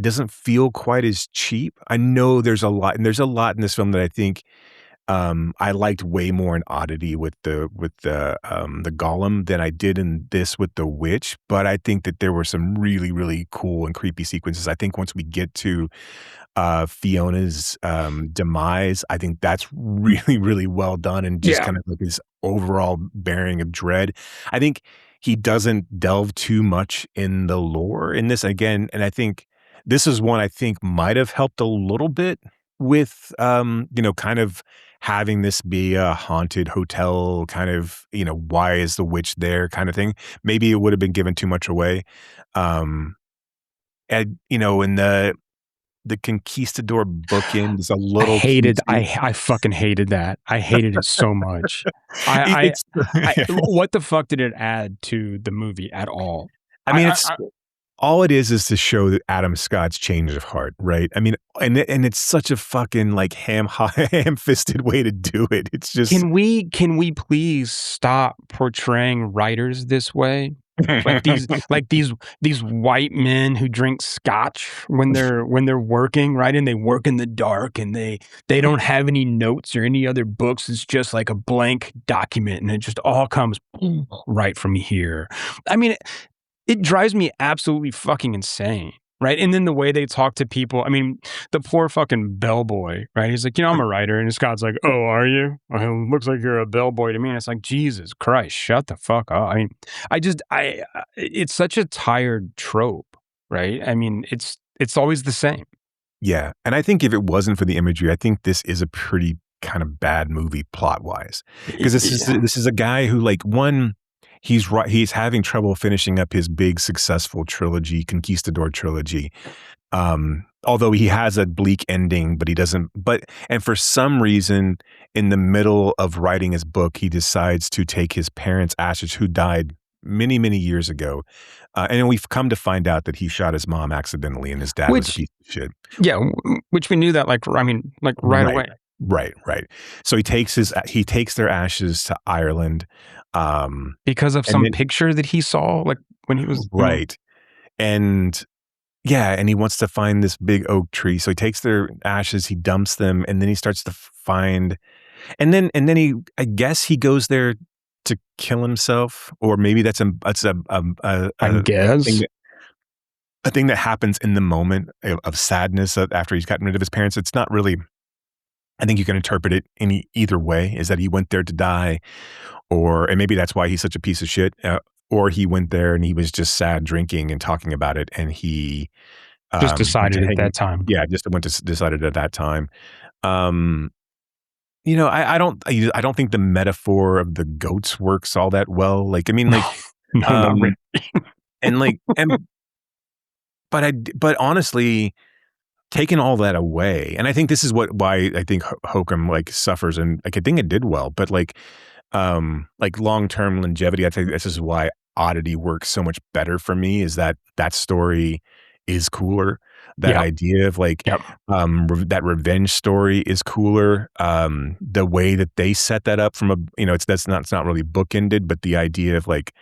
doesn't feel quite as cheap. I know there's a lot, and there's a lot in this film that I think I liked way more in Oddity with the Golem than I did in this with the Witch. But I think that there were some really, really cool and creepy sequences. I think once we get to Fiona's demise, I think that's really, really well done, and just kind of like his overall bearing of dread. I think he doesn't delve too much in the lore in this again, and I think this is one I think might have helped a little bit with kind of having this be a haunted hotel, kind of, why is the witch there kind of thing. Maybe it would have been given too much away. And in the conquistador bookend is a little I fucking hated that. I hated it so much. What the fuck did it add to the movie at all? I mean, all it is to show that Adam Scott's change of heart, right? I mean, and it's such a fucking like ham-fisted way to do it. It's just can we please stop portraying writers this way? like these white men who drink scotch when they're working, right? And they work in the dark, and they don't have any notes or any other books. It's just like a blank document, and it just all comes right from here. I mean, it drives me absolutely fucking insane, right? And then the way they talk to people, I mean, the poor fucking bellboy, right? He's like, I'm a writer. And Scott's like, oh, are you? Well, looks like you're a bellboy to me. And it's like, Jesus Christ, shut the fuck up. I mean, it's such a tired trope, right? I mean, it's always the same. Yeah. And I think if it wasn't for the imagery, I think this is a pretty kind of bad movie plot-wise. Because this is a guy who, like, he's having trouble finishing up his big successful trilogy, Conquistador trilogy. Although he has a bleak ending, but he doesn't. And for some reason, in the middle of writing his book, he decides to take his parents' ashes, who died many, many years ago. And we've come to find out that he shot his mom accidentally, and his dad was a piece of shit. Yeah, which we knew that, right away. Right. So he takes their ashes to Ireland. Because of some picture that he saw, like when he was right. And he wants to find this big oak tree. So he takes their ashes, he dumps them, and then he starts to find, and then I guess he goes there to kill himself, or maybe that's a thing that happens in the moment of sadness after he's gotten rid of his parents. It's not really. I think you can interpret it in either way, is that he went there to die, and maybe that's why he's such a piece of shit, or he went there and he was just sad drinking and talking about it, and he just decided at that time. Yeah, decided at that time. I don't think the metaphor of the goats works all that well. Like, I mean, like, not really. but honestly, taking all that away, and I think this is why I think Hokum like suffers, and like I think it did well, but like long-term longevity, I think this is why Oddity works so much better for me, is that story is cooler. That idea of like that revenge story is cooler. The way that they set that up from it's not really bookended, but the idea of like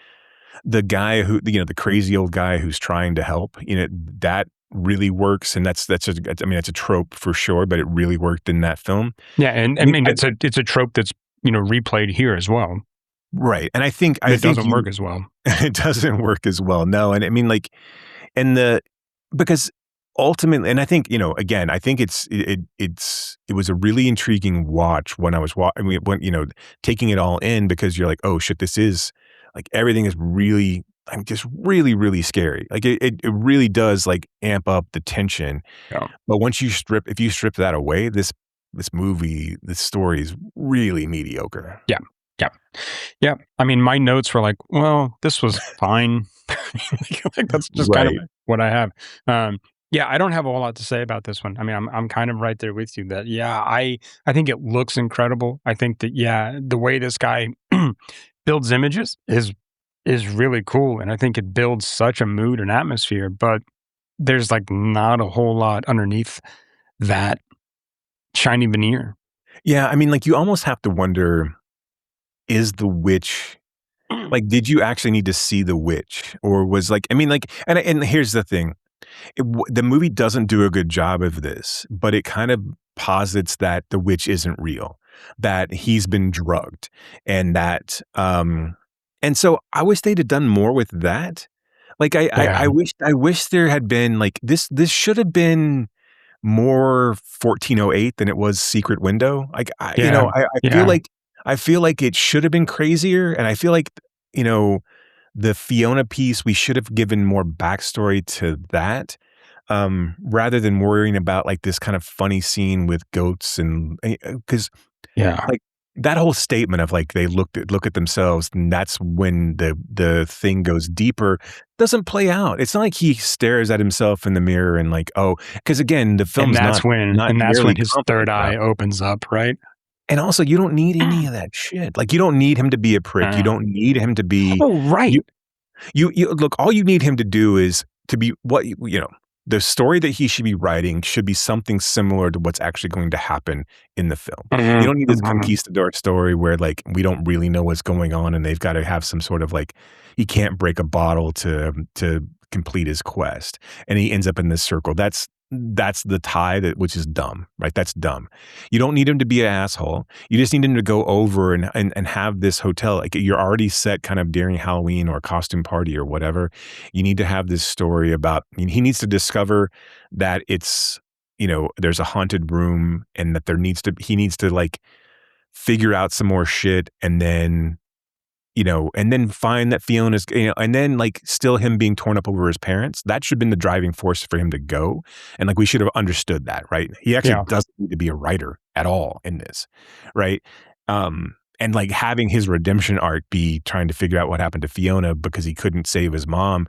the guy who the crazy old guy who's trying to help, that really works, and that's a trope for sure, but it really worked in that film. Yeah, and I mean it's a trope that's replayed here as well. Right, and I think it doesn't work as well. It doesn't work as well. No, and I mean like, because ultimately, and I think again, I think it was a really intriguing watch when I was taking it all in, because you're like, oh shit, this is like everything is really. I'm just really, really scary. Like it really does like amp up the tension. Yeah. But if you strip that away, this story is really mediocre. Yeah. I mean, my notes were like, well, this was fine. Like that's just kind of what I have. I don't have a whole lot to say about this one. I mean, I'm kind of right there with you that, I think it looks incredible. I think that, the way this guy builds images is really cool, and I think it builds such a mood and atmosphere, but there's like not a whole lot underneath that shiny veneer. Yeah, I mean, like, you almost have to wonder, is the witch like, did you actually need to see the witch? Or was like, I mean, like, and here's the thing. The movie doesn't do a good job of this, but it kind of posits that the witch isn't real, that he's been drugged, and that, and so I wish they'd have done more with that. Like, Yeah. I wish there had been like this should have been more 1408 than it was Secret Window. Like, Yeah. Yeah. I feel like it should have been crazier, and I feel like, you know, the Fiona piece, we should have given more backstory to that, rather than worrying about like this kind of funny scene with goats and because Yeah. like that whole statement of like they look at themselves and that's when the thing goes deeper doesn't play out. It's not like he stares at himself in the mirror and like, oh, because again, the And film's that's when nearly his competent third enough. eye opens up, right? And also, you don't need any of that shit. Like, you don't need him to be a prick. You don't need him to be. Oh, right. You look. All you need him to do is to be what you know. The story that he should be writing should be something similar to what's actually going to happen in the film. You don't need this conquistador story where like we don't really know what's going on, and they've got to have some sort of like he can't break a bottle to complete his quest, and he ends up in this circle. That's the tie which is dumb, right? That's dumb. You don't need him to be an asshole. You just need him to go over and have this hotel. Like you're already set kind of during Halloween or costume party or whatever. You need to have this story about, he needs to discover that it's, you know, there's a haunted room and that he needs to like figure out some more shit and then, you know, and then find that Fiona's, you know, and then like still him being torn up over his parents. That should have been the driving force for him to go. And like we should have understood that, right? He actually doesn't need to be a writer at all in this, right? And like having his redemption arc be trying to figure out what happened to Fiona because he couldn't save his mom,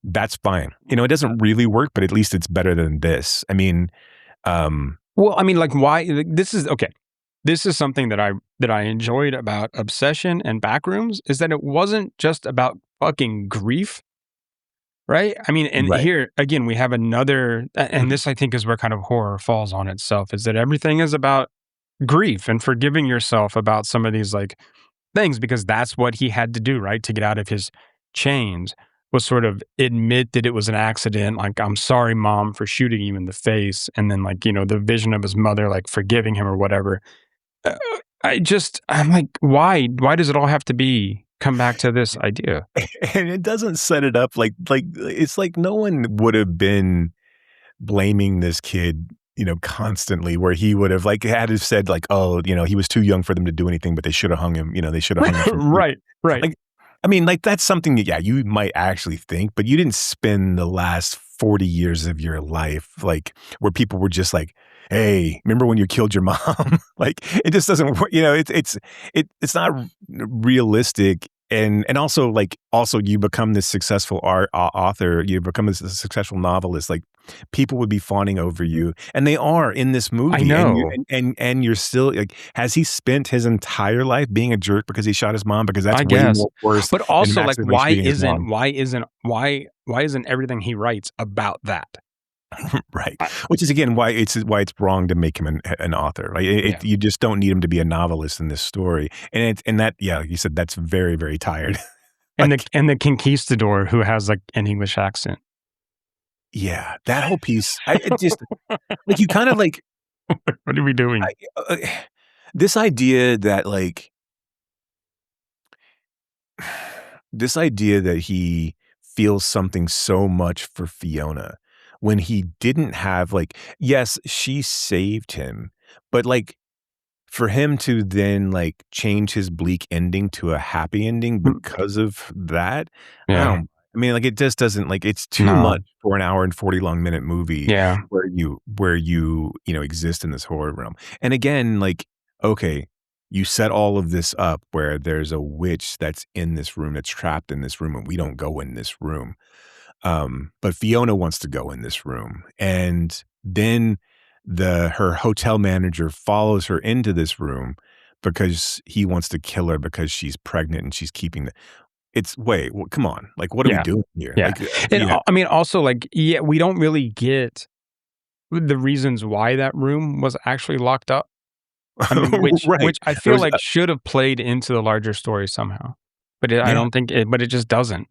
that's fine. You know, it doesn't really work, but at least it's better than this. I mean, well, I mean, like why this is okay. This is something that I enjoyed about Obsession and Backrooms is that it wasn't just about fucking grief, right? I mean, and here again we have another, and this I think is where kind of horror falls on itself, is that everything is about grief and forgiving yourself about some of these like things because that's what he had to do, right, to get out of his chains. Was sort of admit that it was an accident, like, I'm sorry, Mom, for shooting you in the face, and then like, you know, the vision of his mother like forgiving him or whatever. I'm like, why does it all have to come back to this idea? And it doesn't set it up like it's like no one would have been blaming this kid, you know, constantly where he would have like had said like, oh, you know, he was too young for them to do anything, but they should have hung him, you know, they should have hung him. Right. Like, I mean, like that's something that, yeah, you might actually think, but you didn't spend the last 40 years of your life like where people were just like, hey, remember when you killed your mom? Like it just doesn't work. You know, it's not realistic. And also you become this successful author, you become this successful novelist, like people would be fawning over you. And they are in this movie. I know. And you're still like, has he spent his entire life being a jerk because he shot his mom? Because that's way more worse. But also like why isn't everything he writes about that? Right. Which is again why it's wrong to make him an author. Right. You just don't need him to be a novelist in this story. And that, yeah, you said that's very, very tired. Like, and the conquistador who has like an English accent. Yeah, that whole piece. It just like you kind of like. What are we doing? This idea that like. This idea that he feels something so much for Fiona. When he didn't have like, yes, she saved him, but like for him to then like change his bleak ending to a happy ending because of that, I mean, like it just doesn't like it's too much for an hour and 40 minute movie where you know exist in this horror realm. And again, like, okay, you set all of this up where there's a witch that's in this room, that's trapped in this room, and we don't go in this room. But Fiona wants to go in this room, and then her hotel manager follows her into this room because he wants to kill her because she's pregnant and she's keeping come on, like what are we doing here? Yeah. Like, and I mean, also like, we don't really get the reasons why that room was actually locked up. I mean, which I There feel was like should have played into the larger story somehow, but I don't think it. But it just doesn't.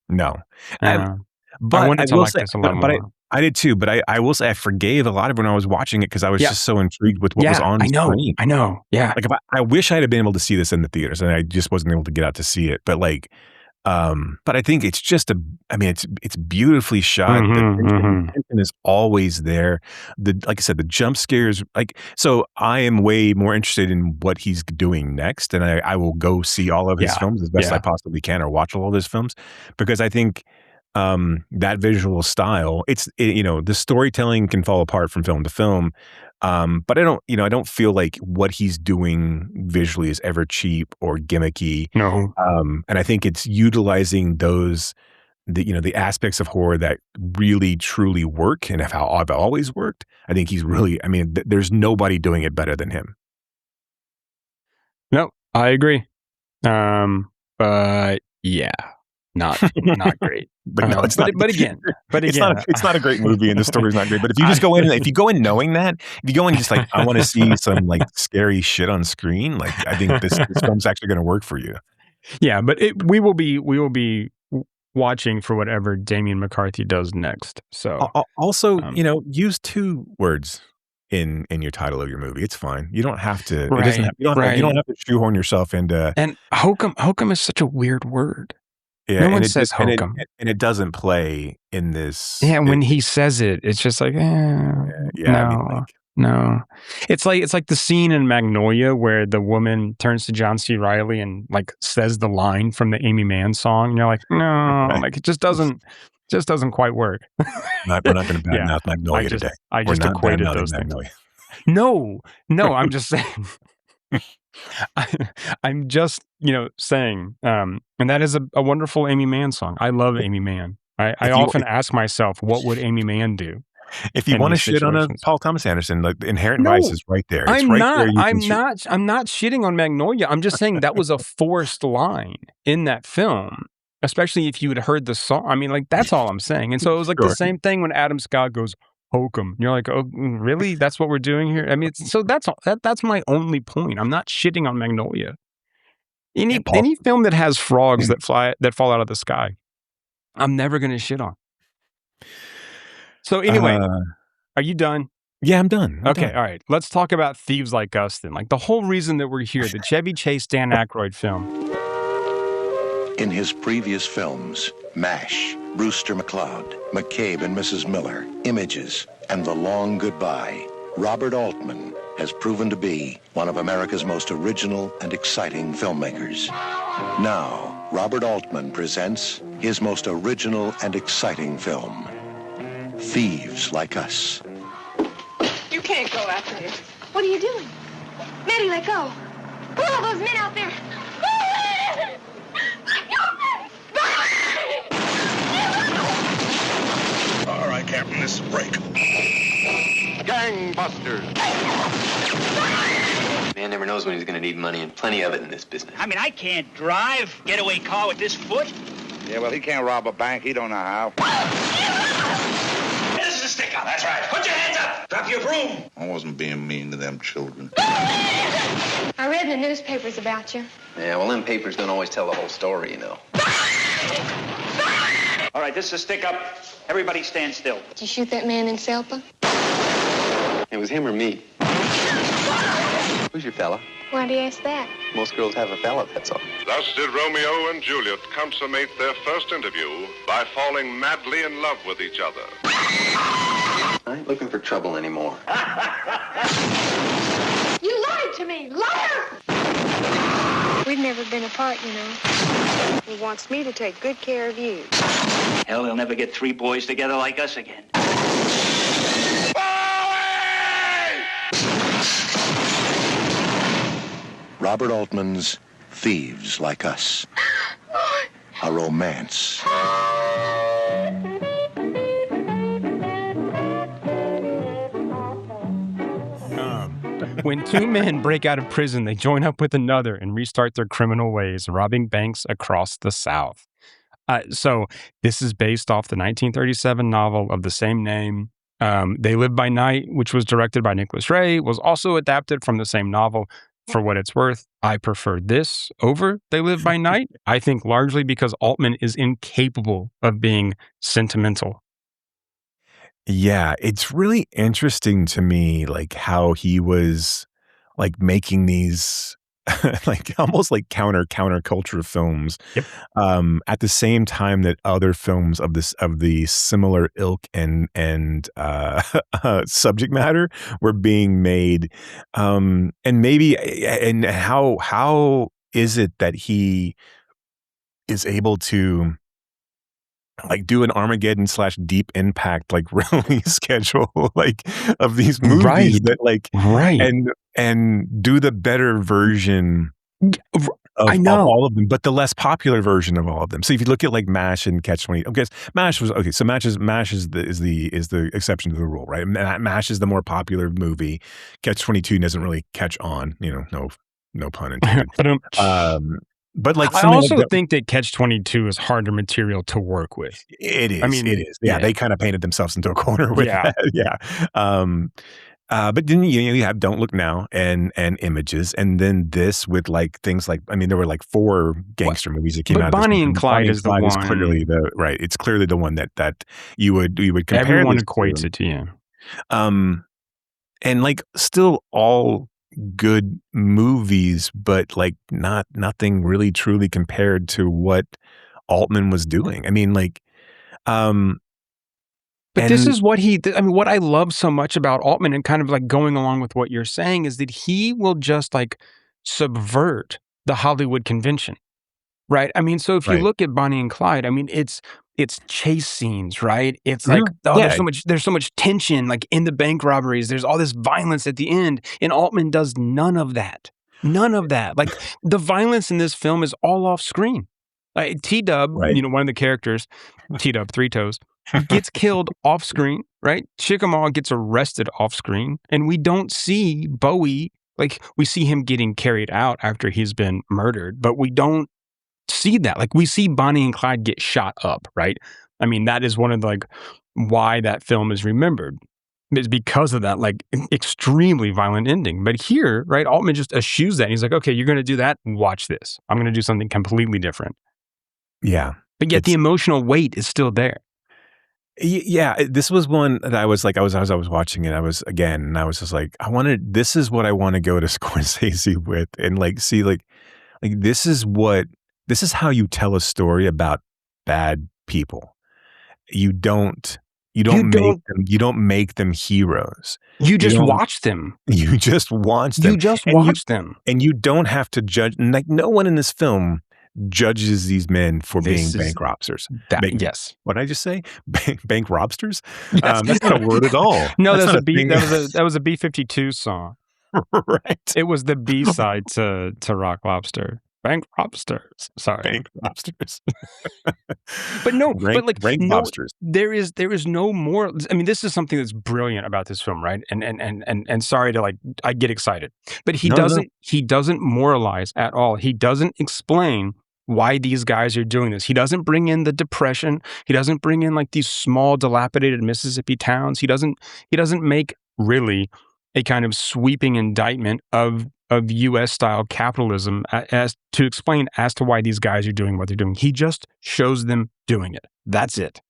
No. I But I wanted to will like say, this a lot but more. I did too. But I will say I forgave a lot of when I was watching it because I was just so intrigued with what was on screen. I know. Yeah. Like if I wish I'd have been able to see this in the theaters, and I just wasn't able to get out to see it. But like, but I think it's just it's beautifully shot. The tension is always there. Like I said, the jump scares. Like, so I am way more interested in what he's doing next, and I will go see all of his films as best I possibly can, or watch all of his films, because I think that visual style, the storytelling can fall apart from film to film. But I don't feel like what he's doing visually is ever cheap or gimmicky. No. And I think it's utilizing the aspects of horror that really truly work and how I've always worked. I think he's really, there's nobody doing it better than him. No, I agree. But yeah, not great. But no, it's not. But again, it's not a great movie, and the story's not great. But if you just go in knowing that, if you go in just like, I want to see some like scary shit on screen, like I think this film's actually going to work for you. Yeah, but we will be watching for whatever Damien McCarthy does next. So also, use 2 words in your title of your movie. It's fine. You don't have to. Right, you don't have to shoehorn yourself into. And Hokum is such a weird word. Yeah, no one says Hokum, and it doesn't play in this. Yeah, when he says it, it's just like, no. It's like the scene in Magnolia where the woman turns to John C. Reilly and like says the line from the Amy Mann song, and you're like, no, like it just doesn't quite work. We're not going to badmouth Magnolia today. I just equated those things. No, I'm just saying. I'm just, saying, and that is a wonderful Amy Mann song. I love Amy Mann. I often ask myself, what would Amy Mann do? If you want to shit on a Paul Thomas Anderson, like Inherent Vice is right there. I'm not shitting on Magnolia. I'm just saying that was a forced line in that film, especially if you had heard the song. I mean, like, that's all I'm saying. And so it was like the same thing when Adam Scott goes, Hokum. You're like, oh, really? That's what we're doing here? I mean, so that's my only point. I'm not shitting on Magnolia. Any film that has frogs that fall out of the sky, I'm never going to shit on. So anyway, are you done? Yeah, I'm done. Okay, all right. Let's talk about Thieves Like Us then. Like the whole reason that we're here, the Chevy Chase, Dan Aykroyd film. In his previous films, MASH, Brewster McCloud, McCabe and Mrs. Miller, Images, and The Long Goodbye, Robert Altman has proven to be one of America's most original and exciting filmmakers. Now, Robert Altman presents his most original and exciting film, Thieves Like Us. You can't go after him. What are you doing? Maddie, let go. Who are those men out there? All right, Captain, this is a break. Gangbusters. Man never knows when he's going to need money, and plenty of it in this business. I mean, I can't drive getaway car with this foot. Yeah, well, he can't rob a bank. He don't know how. This is a stick-up, that's right. Put your hands up. Drop your broom. I wasn't being mean to them children. I read in the newspapers about you. Yeah, well, them papers don't always tell the whole story, you know. All right, this is a stick-up. Everybody stand still. Did you shoot that man in Selpa? It was him or me. Who's your fella? Why do you ask that? Most girls have a fella, that's all. Thus did Romeo and Juliet consummate their first interview by falling madly in love with each other. I ain't looking for trouble anymore. You lied to me, liar! We've never been apart, you know. He wants me to take good care of you. Hell, they'll never get 3 boys together like us again. Robert Altman's Thieves Like Us. A romance. When 2 men break out of prison, they join up with another and restart their criminal ways, robbing banks across the South. So this is based off the 1937 novel of the same name. They Live by Night, which was directed by Nicholas Ray, was also adapted from the same novel. For what it's worth, I prefer this over They Live by Night. I think largely because Altman is incapable of being sentimental. Yeah, it's really interesting to me, like how he was like making these like almost like counterculture films, Yep. at the same time that other films of the similar ilk and subject matter were being made, and maybe and how is it that he is able to like do an Armageddon / Deep Impact like release schedule like of these movies Right. that like Right. and do the better version of I know. all of them, but the less popular version of all of them. So if you look at like MASH and Catch 20, okay, MASH was okay. So MASH is the exception to the rule, right? MASH is the more popular movie. Catch 22 doesn't really catch on, no pun intended. But like I something also like that, think that Catch 22 is harder material to work with. it is. I mean, it is. Yeah, they kind of painted themselves into a corner with Yeah. that. Yeah. But then you have Don't Look Now and Images, and then this with like things like, I mean, there were like 4 gangster movies that came But out. of this Bonnie movie. and Clyde Bonnie is the Clyde one. clearly right. It's clearly the one that you would compare. Everyone this equates to. it to you. And like still all good movies, but like nothing really truly compared to what Altman was doing. I mean, like, But this is what what I love so much about Altman, and kind of like going along with what you're saying, is that he will just like subvert the Hollywood convention, right? I mean, so if you Right. look at Bonnie and Clyde, I mean, it's chase scenes, right? It's like, oh, Yeah. there's so much tension, like in the bank robberies. There's all this violence at the end, and Altman does none of that. None of that. Like the violence in this film is all off screen. Like T-Dub, Right. one of the characters, T-Dub, Three Toes, gets killed off screen, right? Chickamauga gets arrested off screen, and we don't see Bowie. Like we see him getting carried out after he's been murdered, but we don't see that. Like we see Bonnie and Clyde get shot up, right? I mean, that is one of the, like why that film is remembered, is because of that like extremely violent ending. But here, right, Altman just eschews that. And he's like, okay, you're going to do that. Watch this. I'm going to do something completely different. Yeah. But yet the emotional weight is still there. Yeah, this was one that I was like, I was watching it. I was just like, this is what I want to go to Scorsese with, and like see like this is how you tell a story about bad people. You don't make them heroes. You just watch them. You just watch them. You just watch them. And you don't have to judge. Like no one in this film judges these men for being bank robbers. Yes. What did I just say? Bank robsters? That's not a word at all. No, that's that was a B-52 song. Right. It was the B-side to Rock Lobster. Bank robsters. Sorry. Bank robsters. But no, rank lobsters. There is no more. I mean, this is something that's brilliant about this film, right? And sorry to like, I get excited, but he doesn't moralize at all. He doesn't explain why these guys are doing this. He doesn't bring in the Depression. He doesn't bring in like these small dilapidated Mississippi towns. He doesn't make really a kind of sweeping indictment of U.S. style capitalism as to explain as to why these guys are doing what they're doing. He just shows them doing it. That's it.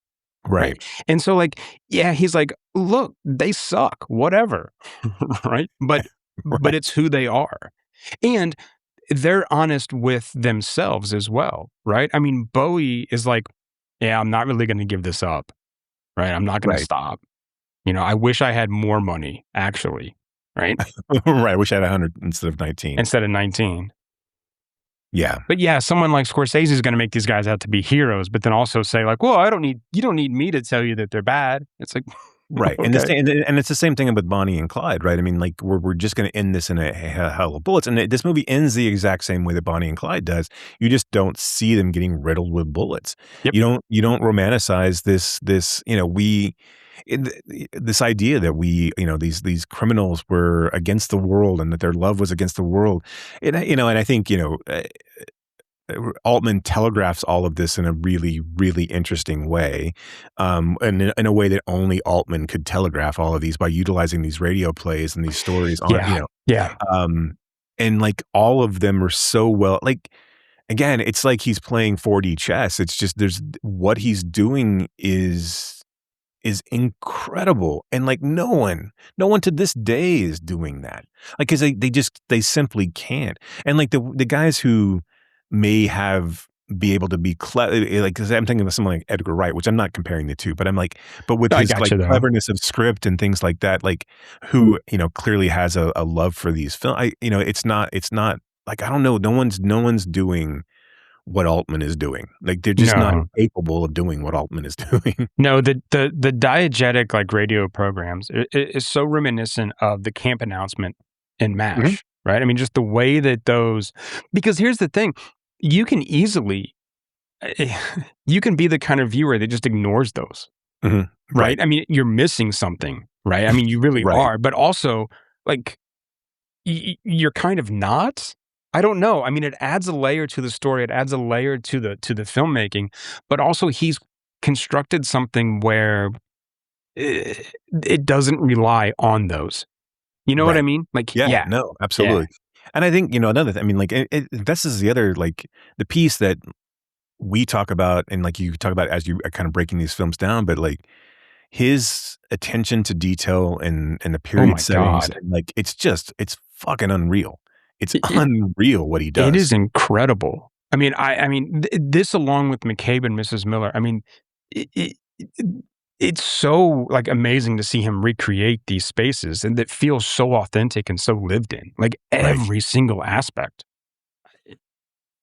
Right. And so like, yeah, he's like, look, they suck, whatever. Right. But it's who they are. And they're honest with themselves as well. Right. I mean, Bowie is like, yeah, I'm not really going to give this up. Right. I'm not going to stop. I wish I had more money, actually. Right. Right. I wish I had 100 instead of 19. Instead of 19. Yeah. But yeah, someone like Scorsese is going to make these guys out to be heroes, but then also say like, well, you don't need me to tell you that they're bad. It's like, right. Okay. And it's the same thing with Bonnie and Clyde, right? I mean, like we're just going to end this in a hell of bullets. And this movie ends the exact same way that Bonnie and Clyde does. You just don't see them getting riddled with bullets. Yep. You don't romanticize this, this idea that these criminals were against the world and that their love was against the world. And I think, Altman telegraphs all of this in a really, really interesting way, and in a way that only Altman could telegraph all of these by utilizing these radio plays and these stories on, and like all of them are so well, like, again, it's like he's playing 4D chess. It's just what he's doing is incredible, and like no one to this day is doing that, like, because they simply can't. And like the guys who may be able to be clever, like, because I'm thinking of someone like Edgar Wright, which I'm not comparing the two, but I'm like, but with his like cleverness of script and things like that, like, who clearly has a love for these films. It's not like, I don't know, no one's doing what Altman is doing. Like, they're just not capable of doing what Altman is doing. No, the diegetic like radio programs is so reminiscent of the camp announcement in MASH, right? I mean, just the way that those, because here's the thing, you can easily, you can be the kind of viewer that just ignores those, right? I mean, you're missing something, right? I mean, you really are, but also like you're kind of not. I don't know. I mean, it adds a layer to the story. It adds a layer to the filmmaking, but also he's constructed something where it doesn't rely on those. You know what I mean? Like, no, absolutely. Yeah. And I think, another thing, I mean, like, this is the other, like, the piece that we talk about, and like you talk about as you are kind of breaking these films down, but like his attention to detail and the period settings, and like, it's fucking unreal. It's unreal what he does. It is incredible. I mean, this along with McCabe and Mrs. Miller. I mean, it's so like amazing to see him recreate these spaces, and that feels so authentic and so lived in, like every single aspect.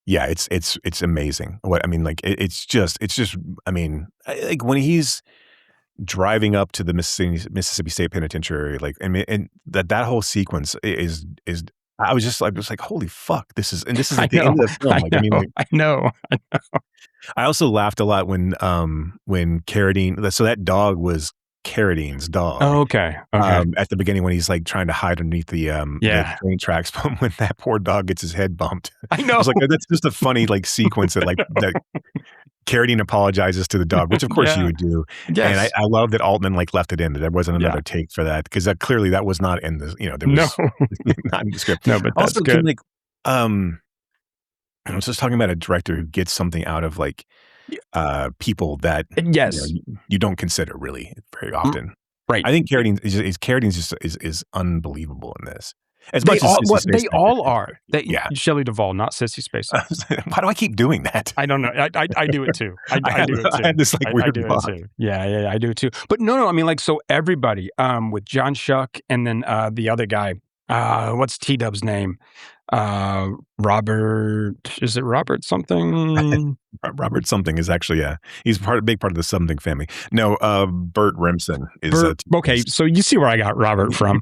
Yeah, it's amazing. What I mean, like, it's just. I mean, like when he's driving up to the Mississippi State Penitentiary, like, I mean, and that whole sequence is. I was like, holy fuck, this is at the end of the film. Like, I know. I also laughed a lot when Carradine, so that dog was Carradine's dog. Oh, okay. At the beginning when he's like trying to hide underneath the train tracks, but when that poor dog gets his head bumped, I know. I was like, that's just a funny like sequence that like that Carradine apologizes to the dog, which of course you would do. Yes. And I love that Altman like left it in, that there wasn't another take for that, because clearly that was not in the, there was not in the script. No, but that's also good. Like, I was just talking about a director who gets something out of like people that you don't consider really very often. Right. I think Carradine's is unbelievable in this. As they much all, as well, they all are. Shelley Duvall, not Sissy Spacek. Why do I keep doing that? I don't know. I do it too. I do it too. I had this like weird I do it too. Yeah, I do it too. But no. I mean, like, so everybody, with John Schuck and then the other guy, what's T-Dub's name? Robert, is it Robert something? Robert something is actually, he's a big part of the something family. No, Burt Remsen is. Okay, so you see where I got Robert from.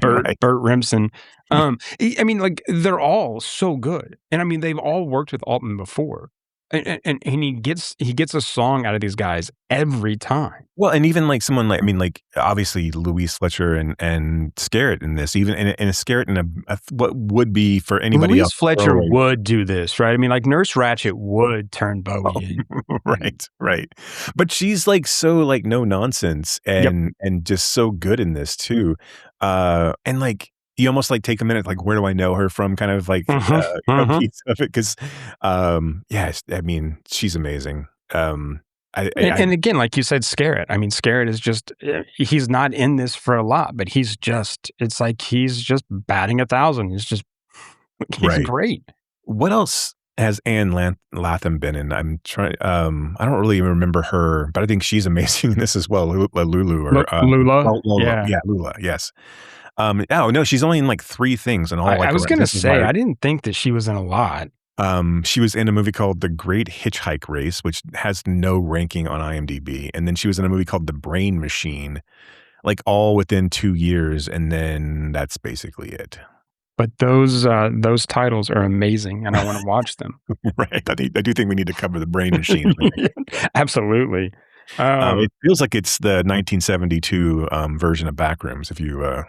Burt Remsen. I mean, like, they're all so good. And I mean, they've all worked with Altman before. And he gets a song out of these guys every time. Well, and even like someone like, I mean, like, obviously Louise Fletcher and Scarrett in this, even and a Scarrett in a what would be for anybody Louise else. Fletcher would do this, right? I mean, like, Nurse Ratched would turn Bowie in. Right. But she's like so like no nonsense and just so good in this too. And like, you almost like take a minute, like, where do I know her from? Kind of like a piece of it, because, I mean, she's amazing. And again, like you said, Scarrett. I mean, Scarrett is just, he's not in this for a lot, but it's like he's just batting 1,000. He's great. What else has Anne Latham been in? I'm trying. I don't really remember her, but I think she's amazing in this as well. Lulu or Lula. Lula. Yes. Oh no, she's only in like 3 things, and all. I was going to say, I didn't think that she was in a lot. She was in a movie called The Great Hitchhike Race, which has no ranking on IMDb, and then she was in a movie called The Brain Machine, like all within 2 years, and then that's basically it. But those titles are amazing, and I want to watch them. Right, I do think we need to cover The Brain Machine. Absolutely. It feels like it's the 1972 version of Backrooms. If you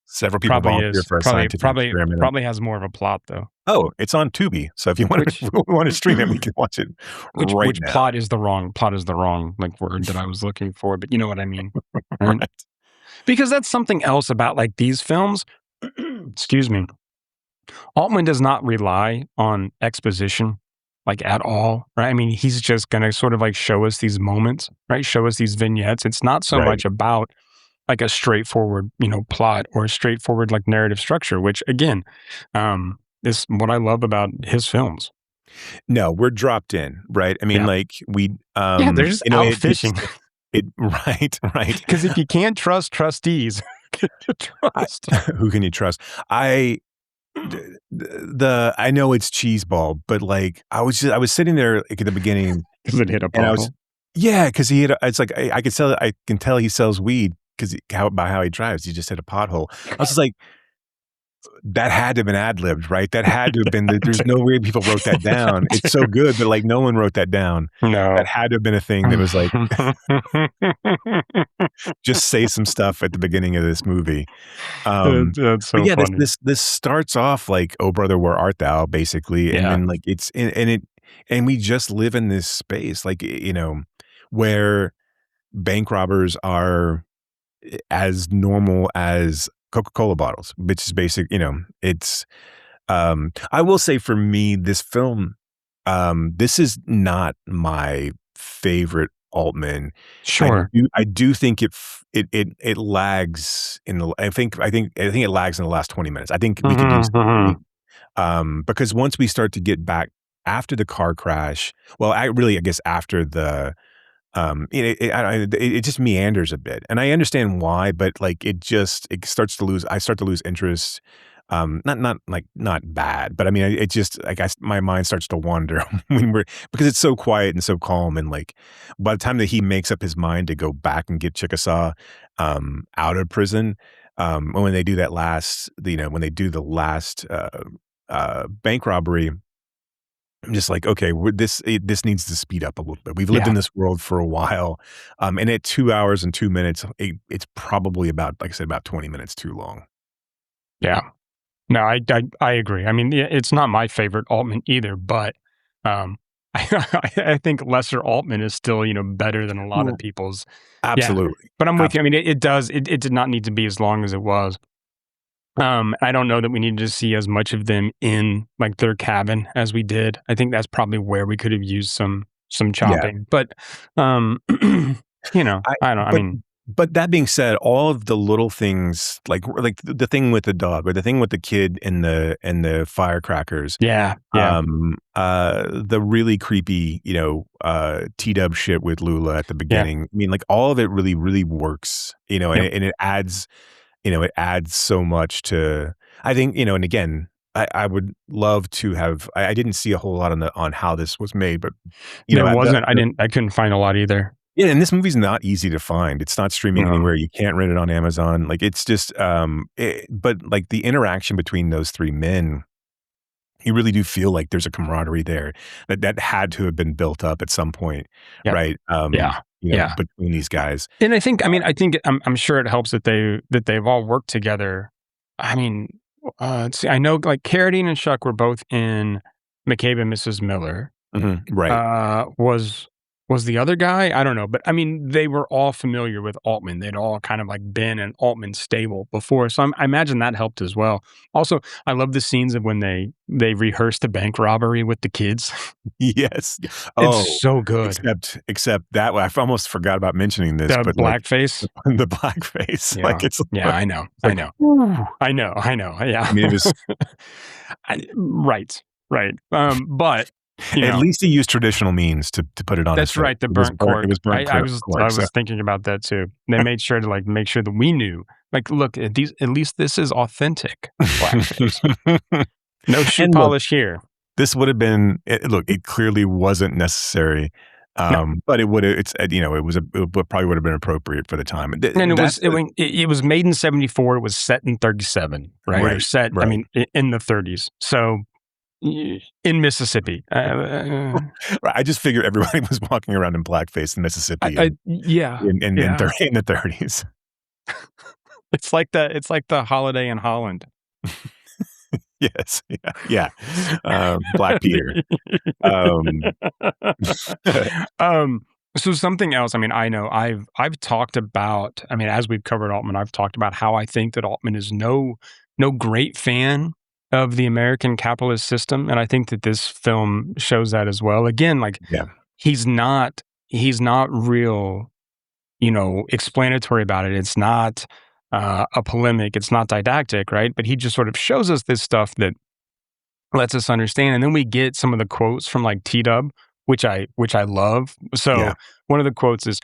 Several people Probably volunteer is. for a scientific experiment. Probably has more of a plot though. Oh, it's on Tubi. So if you want to stream it, we can watch it right now. Plot is the wrong like word that I was looking for, but you know what I mean. Right? Right. Because that's something else about like these films. Excuse me. Altman does not rely on exposition like at all, right? I mean, he's just going to sort of like show us these moments, right? Show us these vignettes. It's not so much about like a straightforward, plot or a straightforward like narrative structure, which again, is what I love about his films. No, we're dropped in, right? I mean, like we, they're just out fishing. Right. Because if you can't trust trustees, who can you trust? I know it's cheeseball, but like I was sitting there like, at the beginning because it hit a bottle. Because he hit. It's like I can tell he sells weed because by how he drives, he just hit a pothole. I was just like, that had to have been ad-libbed, right? That had to have been. There's no way people wrote that down. It's so good, but like no one wrote that down. No, that had to have been a thing that was like, just say some stuff at the beginning of this movie. That's so funny. This starts off like, "Oh brother, where art thou?" basically, and then like and we just live in this space, like where bank robbers are as normal as Coca-Cola bottles, which is basic, it's, I will say for me, this film, this is not my favorite Altman. Sure. I do think it lags I think it lags in the last 20 minutes. I think we could use because once we start to get back after the car crash, well, I guess after the, it just meanders a bit, and I understand why, but like I start to lose interest. Not bad, but I mean, it just like my mind starts to wander because it's so quiet and so calm, and like by the time that he makes up his mind to go back and get Chickasaw out of prison, when they do that last, when they do the last bank robbery. I'm just like, okay, this needs to speed up a little bit. We've lived in this world for a while, and at 2 hours and 2 minutes, it's probably about, like I said, about 20 minutes too long. Yeah, no, I agree. I mean, it's not my favorite Altman either, but I think lesser Altman is still better than a lot of people's. Absolutely, yeah. But I'm with you. I mean, it did not need to be as long as it was. I don't know that we needed to see as much of them in like their cabin as we did. I think that's probably where we could have used some chopping. But I don't. But that being said, all of the little things like the thing with the dog or the thing with the kid and the firecrackers. The really creepy, T-dub shit with Lula at the beginning. I mean, like all of it really, really works, and it adds. It adds so much to, I think, and again, I would love to have, I didn't see a whole lot on how this was made, but, I couldn't find a lot either. Yeah. And this movie's not easy to find. It's not streaming anywhere. You can't rent it on Amazon. Like it's just, but like the interaction between those three men, you really do feel like there's a camaraderie there that had to have been built up at some point. Right. Between these guys. And I'm sure it helps that they've all worked together. I mean, I know like Carradine and Shuck were both in McCabe and Mrs. Miller. Mm-hmm. Right. Was the other guy? I don't know. But I mean, they were all familiar with Altman. They'd all kind of like been in Altman's stable before. So I imagine that helped as well. Also, I love the scenes of when they rehearsed a bank robbery with the kids. Yes. It's so good. Except that I almost forgot about mentioning this. The blackface? Like, the blackface. Yeah. Like it's I know. I know. Yeah. I mean, it was right. But at least he used traditional means to put it on. That's right. The burnt cork. It was burnt cork. I was thinking about that too. They made sure to like make sure that we knew. Like, look, at least this is authentic blackface. No shoe polish here. This would have been. It clearly wasn't necessary. But it would. It probably would have been appropriate for the time. And it was made in 1974. It was set in 1937, right? Or set. Right. I mean, in the 1930s. So. In Mississippi. I just figured everybody was walking around in blackface in Mississippi. In the 30s. It's like the holiday in Holland. Yes. Yeah. Black Peter. So something else, I mean, I know I've talked about, I mean, as we've covered Altman, I've talked about how I think that Altman is no great fan of the American capitalist system, and I think that this film shows that as well. Again, like Yeah. he's not real, explanatory about it. It's not a polemic. It's not didactic, right? But he just sort of shows us this stuff that lets us understand. And then we get some of the quotes from like T-Dub, which I love. So Yeah. one of the quotes is,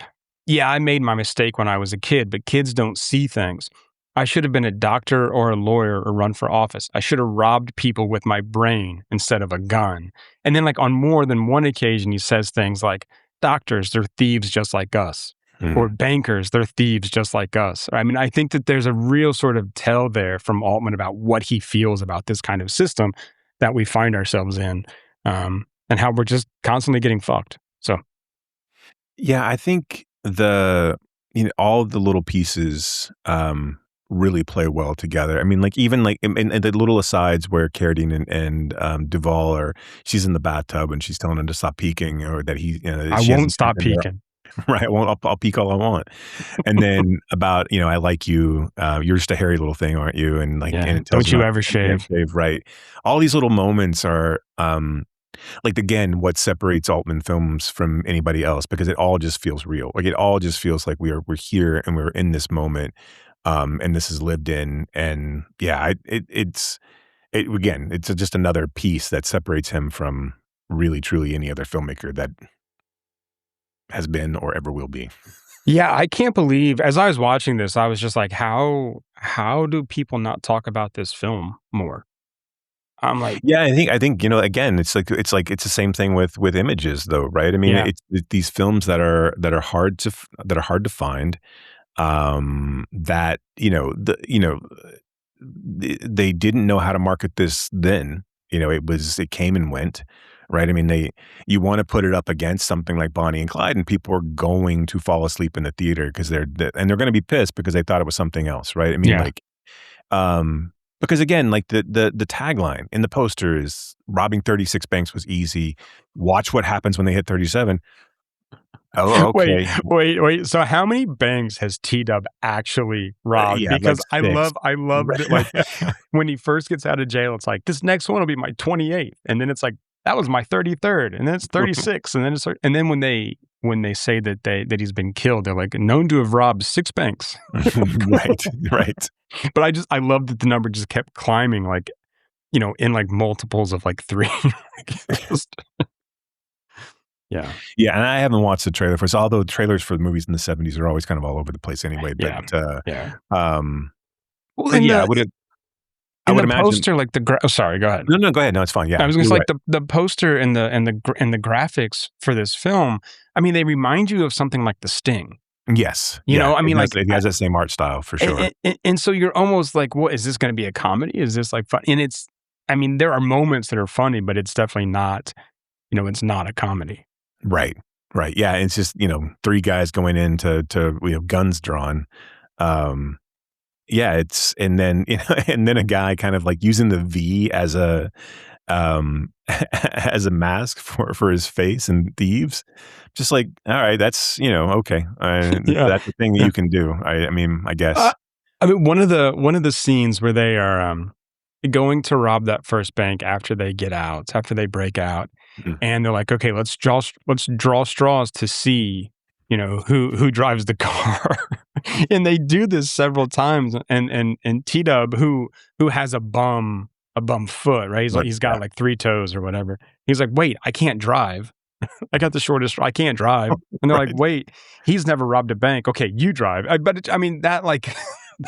"Yeah, I made my mistake when I was a kid, but kids don't see things. I should have been a doctor or a lawyer or run for office. I should have robbed people with my brain instead of a gun." And then like on more than one occasion, he says things like, "Doctors, they're thieves just like us." Or bankers, they're thieves just like us. I mean, I think that there's a real sort of tell there from Altman about what he feels about this kind of system that we find ourselves in, and how we're just constantly getting fucked. So, Yeah, I think all of the little pieces really play well together. I mean, like even like in the little asides where Carradine and Duvall she's in the bathtub and she's telling him to stop peeking, or that I won't stop peeking. Right. I'll peek all I want. And then about, I like you. You're just a hairy little thing, aren't you? And like, and it tells don't you not ever to shave? Right. All these little moments are, like, again, what separates Altman films from anybody else, because it all just feels real. Like it all just feels like we're here and we're in this moment. And this is lived in. And yeah, it's just another piece that separates him from really, truly any other filmmaker that has been or ever will be. Yeah, I can't believe, as I was watching this, I was just like, how do people not talk about this film more? I'm like, yeah, I think again, it's the same thing with Images, though, right? I mean, Yeah. it's these films that are hard to find, that they didn't know how to market this then. It came and went, right? I mean, you want to put it up against something like Bonnie and Clyde, and people are going to fall asleep in the theater because they're going to be pissed because they thought it was something else, right? I mean, Yeah. like, because again, like the tagline in the poster is "Robbing 36 banks was easy. Watch what happens when they hit 37." Oh, okay. Wait. So how many banks has T-Dub actually robbed? Yeah, Because like six. I love that, like when he first gets out of jail, it's like, this next one will be my 28th. And then it's like, that was my 33rd. And then it's 36. And then when they say that he's been killed, they're like, known to have robbed 6 banks. Right. But I love that the number just kept climbing, like, in like multiples of like 3. Yeah. Yeah, and I haven't watched the trailer for this, although trailers for the movies in the 70s are always kind of all over the place anyway. But Yeah. but in yeah, the- I would In the imagine. poster, like oh, sorry, go ahead. No, go ahead. No, it's fine. Yeah, I was going to you're say, like the poster and the graphics for this film, I mean, they remind you of something like The Sting. right. Yes. You know, I mean, like, it has that same art style for sure. And so you're almost like, what is this going to be, a comedy? Is this like fun? And I mean, there are moments that are funny, but it's definitely not, it's not a comedy. Right. Yeah, it's just 3 guys going into guns drawn. Yeah, and then and then a guy kind of like using the V as a as a mask for his face in Thieves. Just like, all right, that's okay. Yeah. That's the thing that you can do. I mean, I guess. I mean, one of the scenes where they are going to rob that first bank after they get out, after they break out, and they're like, okay, let's draw straws to see, who drives the car. And they do this several times, and T-Dub, who has a bum foot, right? He's got like 3 toes or whatever. He's like, wait, I can't drive. I got the shortest straw. I can't drive. And they're like, wait, he's never robbed a bank. Okay, you drive. I mean, that like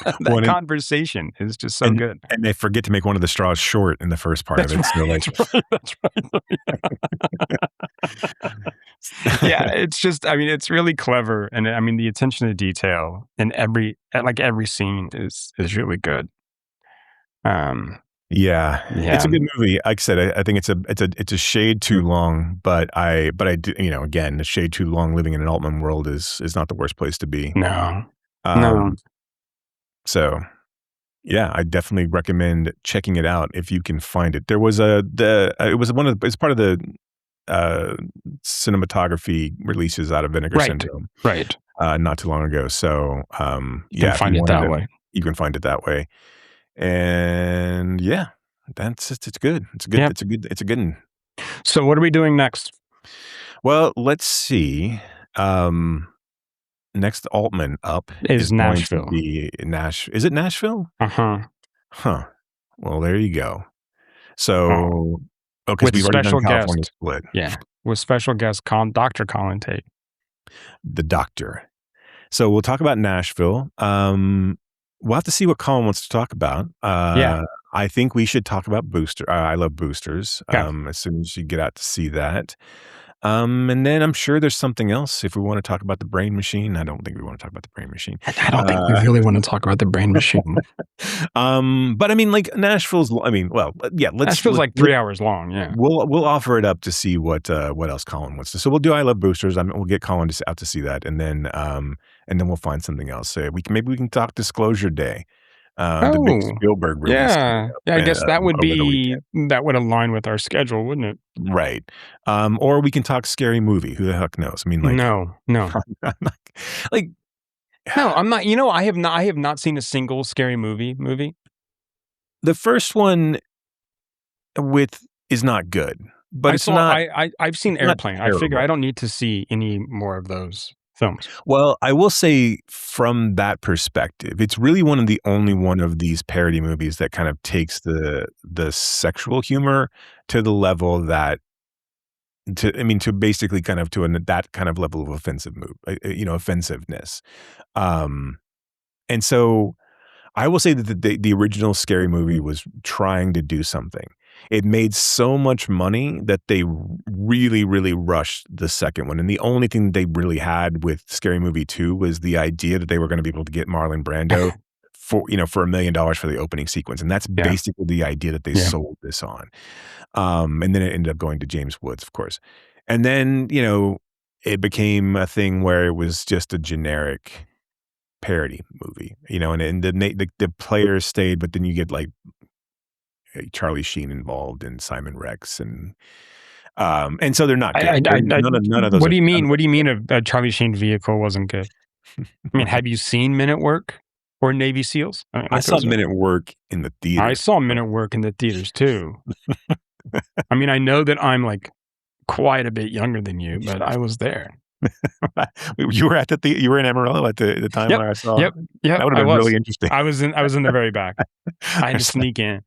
that conversation is just so good. And they forget to make one of the straws short in the first part of it. So like, That's right. Yeah, it's just, I mean, it's really clever, and I mean, the attention to detail in every scene is really good. Yeah, it's a good movie. Like I said, I think it's a shade too long, but I do, again, a shade too long living in an Altman world is not the worst place to be. No. So So yeah, I definitely recommend checking it out if you can find it. There was it's part of the cinematography releases out of Vinegar Syndrome, right? Not too long ago. So you can find it that way. You can find it that way, and yeah, it's good. It's good. Yep. It's a good one. So what are we doing next? Well, let's see. Next Altman up is Nashville. Going to be Is it Nashville? Huh. Well, there you go. So, because we've already done California Split. Yeah, with special guest Dr. Colin Tate, the doctor. So we'll talk about Nashville. We'll have to see what Colin wants to talk about. I think we should talk about Booster. I Love Boosters. As soon as you get out to see that. And then I'm sure there's something else if we want to talk about the Brain Machine. I don't think we want to talk about the Brain Machine. I don't think we really want to talk about the Brain Machine. But I mean, like Nashville's. I mean, well, yeah. Nashville's like 3 hours long. Yeah, we'll offer it up to see what else Colin wants to. So we'll do I Love Boosters. We'll get Colin out to see that, and then we'll find something else. Maybe we can talk Disclosure Day. The big Spielberg release. Yeah. I guess that would align with our schedule, wouldn't it? Right. Or we can talk Scary Movie. Who the heck knows? I mean, like, no. Like, no, I'm not. You know, I have not seen a single Scary Movie. The first one is not good, but I've seen Airplane. I figure I don't need to see any more of those films. Well, I will say from that perspective, it's really one of these parody movies that kind of takes the sexual humor to the level that to basically kind of that kind of level of offensiveness. And so I will say that the original Scary Movie was trying to do something. It made so much money that they really, really rushed the second one. And the only thing they really had with Scary Movie 2 was the idea that they were going to be able to get Marlon Brando for $1 million for the opening sequence. And that's basically the idea that they sold this on. And then it ended up going to James Woods, of course. And then, it became a thing where it was just a generic parody movie, and the players stayed, but then you get like Charlie Sheen involved and Simon Rex and so they're not good. None of those. What do you mean? What do you mean a Charlie Sheen vehicle wasn't good? I mean, have you seen Men at Work or Navy SEALs? I saw Men at Work in the theater. I saw Men at Work in the theaters too. I mean, I know that I'm like quite a bit younger than you, but I was there. You were you were in Amarillo at the time when I saw. Yep. That would have been really interesting. I was in the very back. I had to sneak in.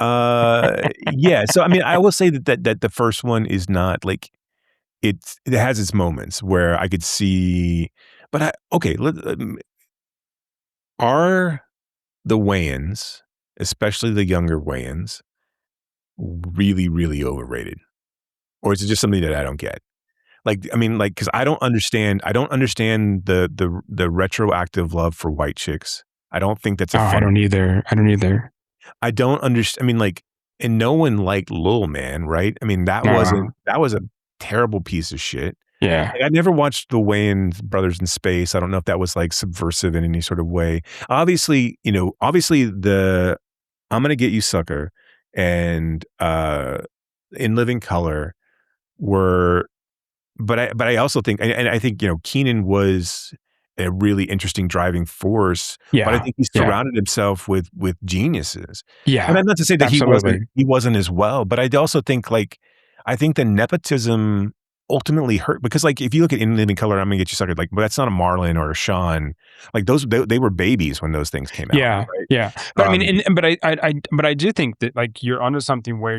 Yeah. So I mean, I will say that the first one is not like it has its moments where I could see, but are the Wayans, especially the younger Wayans, really, really overrated, or is it just something that I don't get? Like, I mean, like, because I don't understand the retroactive love for white chicks. I don't think that's I don't either. I don't understand. I mean, like, and no one liked Lil Man, right? I mean, that was a terrible piece of shit. Yeah. Like, I never watched the Wayans Brothers in Space. I don't know if that was like subversive in any sort of way. Obviously, the I'm Gonna Get You Sucker and In Living Color were, but I also think, and I think, Keenan was a really interesting driving force. Yeah. But I think he surrounded himself with geniuses. Yeah. And I'm not to say that he wasn't as well, but I also think I think the nepotism ultimately hurt, because like if you look at In Living Color, I'm Gonna Get You Sucker, like, but that's not a Marlon or a Sean. Like those, they were babies when those things came out. Yeah. Right? Yeah. But I mean, but I do think that like you're onto something where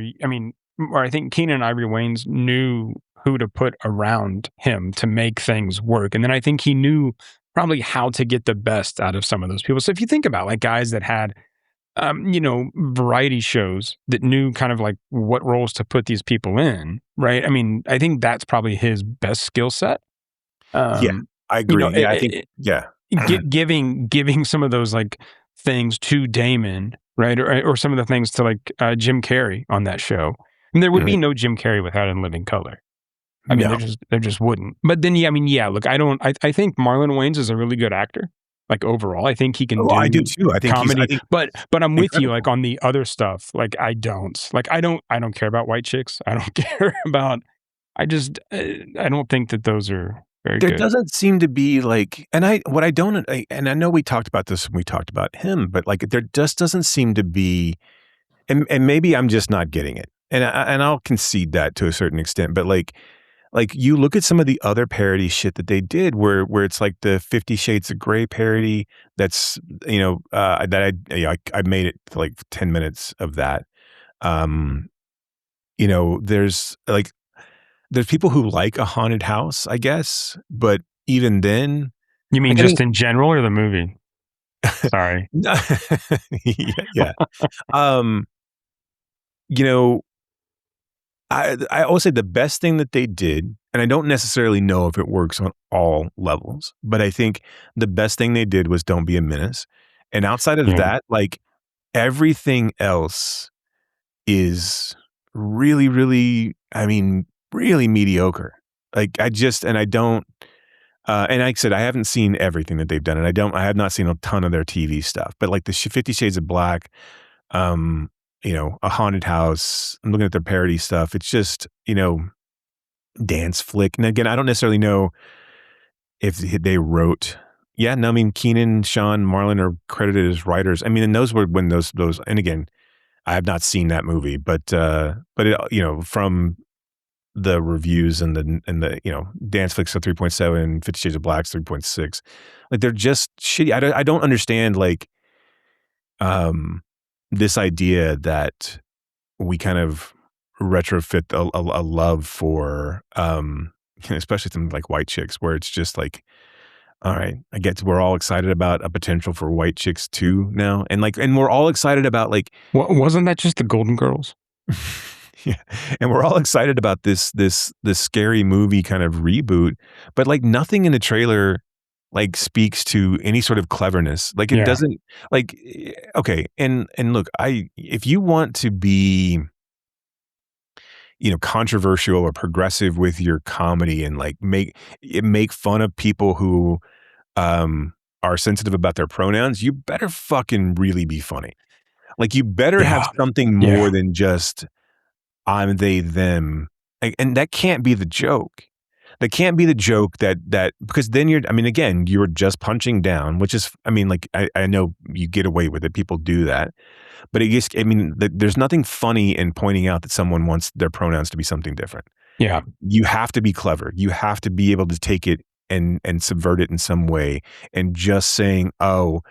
I think Keenan and Ivory Wayans knew who to put around him to make things work. And then I think he knew probably how to get the best out of some of those people. So if you think about like guys that had, variety shows that knew kind of like what roles to put these people in, right? I mean, I think that's probably his best skill set. Yeah, I agree. I think, giving some of those like things to Damon, right? Or some of the things to like Jim Carrey on that show. And there would be no Jim Carrey without In Living Color. I mean, there just wouldn't. But then, look, I think Marlon Wayans is a really good actor. Like overall, I think he can Oh, I do do too. I think comedy, he's but I'm with you. Like incredible. on the other stuff, like I don't care about white chicks. I don't care about. I don't think that those are very There good. doesn't seem to be like, and what I don't, and I know we talked about this when we talked about him, but like there just doesn't seem to be, and maybe I'm just not getting it, and I'll concede that to a certain extent, but like you look at some of the other parody shit that they did, where it's like the 50 Shades of Grey parody. That's that I made it to like 10 minutes of that. Um, there's people who like a haunted house, I guess, but even then, You mean like, just in general or the movie? Sorry. yeah. Um, you know, I always say the best thing that they did, and I don't necessarily know if it works on all levels, but I think the best thing they did was Don't Be a Menace. And outside of Yeah. that, like everything else is really, really, I mean, really mediocre. Like I don't, and like I said, I haven't seen everything that they've done, and I have not seen a ton of their TV stuff, but like the 50 Shades of Black, um, A Haunted House. I'm looking at their parody stuff. It's just, dance flick. And again, I don't necessarily know if they wrote. Yeah, no, I mean, Keenan, Sean, Marlon are credited as writers. I mean, and those were when those, and again, I have not seen that movie, but it, from the reviews and the dance flicks are 3.7, 50 Shades of Black's 3.6. Like they're just shitty. I don't understand like this idea that we kind of retrofit a love for especially something like white chicks, where it's just like, all right, I get we're all excited about a potential for white chicks too now, and we're all excited about like Wasn't that just the Golden Girls? yeah, and we're all excited about this scary movie kind of reboot, but like nothing in the trailer like speaks to any sort of cleverness. Like it doesn't like okay, and look, if you want to be controversial or progressive with your comedy and like make fun of people who are sensitive about their pronouns, you better fucking really be funny. Like you better have something more than just I'm they them. And that can't be the joke. That can't be the joke that because then again, you're just punching down, which is, I know you get away with it. People do that. But there's nothing funny in pointing out that someone wants their pronouns to be something different. Yeah. You have to be clever. You have to be able to take it and subvert it in some way. And just saying, oh,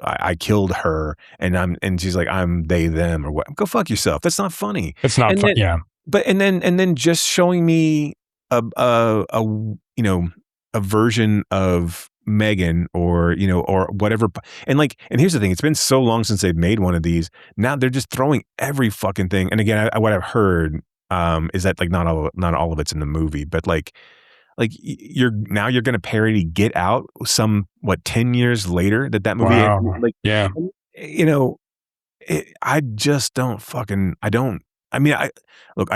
I killed her and she's like, I'm they, them, or what? Go fuck yourself. That's not funny. It's not fun. Yeah. But and then just showing me a version of Megan or whatever, and here's the thing, it's been so long since they've made one of these. Now they're just throwing every fucking thing. And again, what I've heard is that like not all of it's in the movie, but you're going to parody Get Out 10 years later that movie. Wow. Yeah. I just don't fucking, I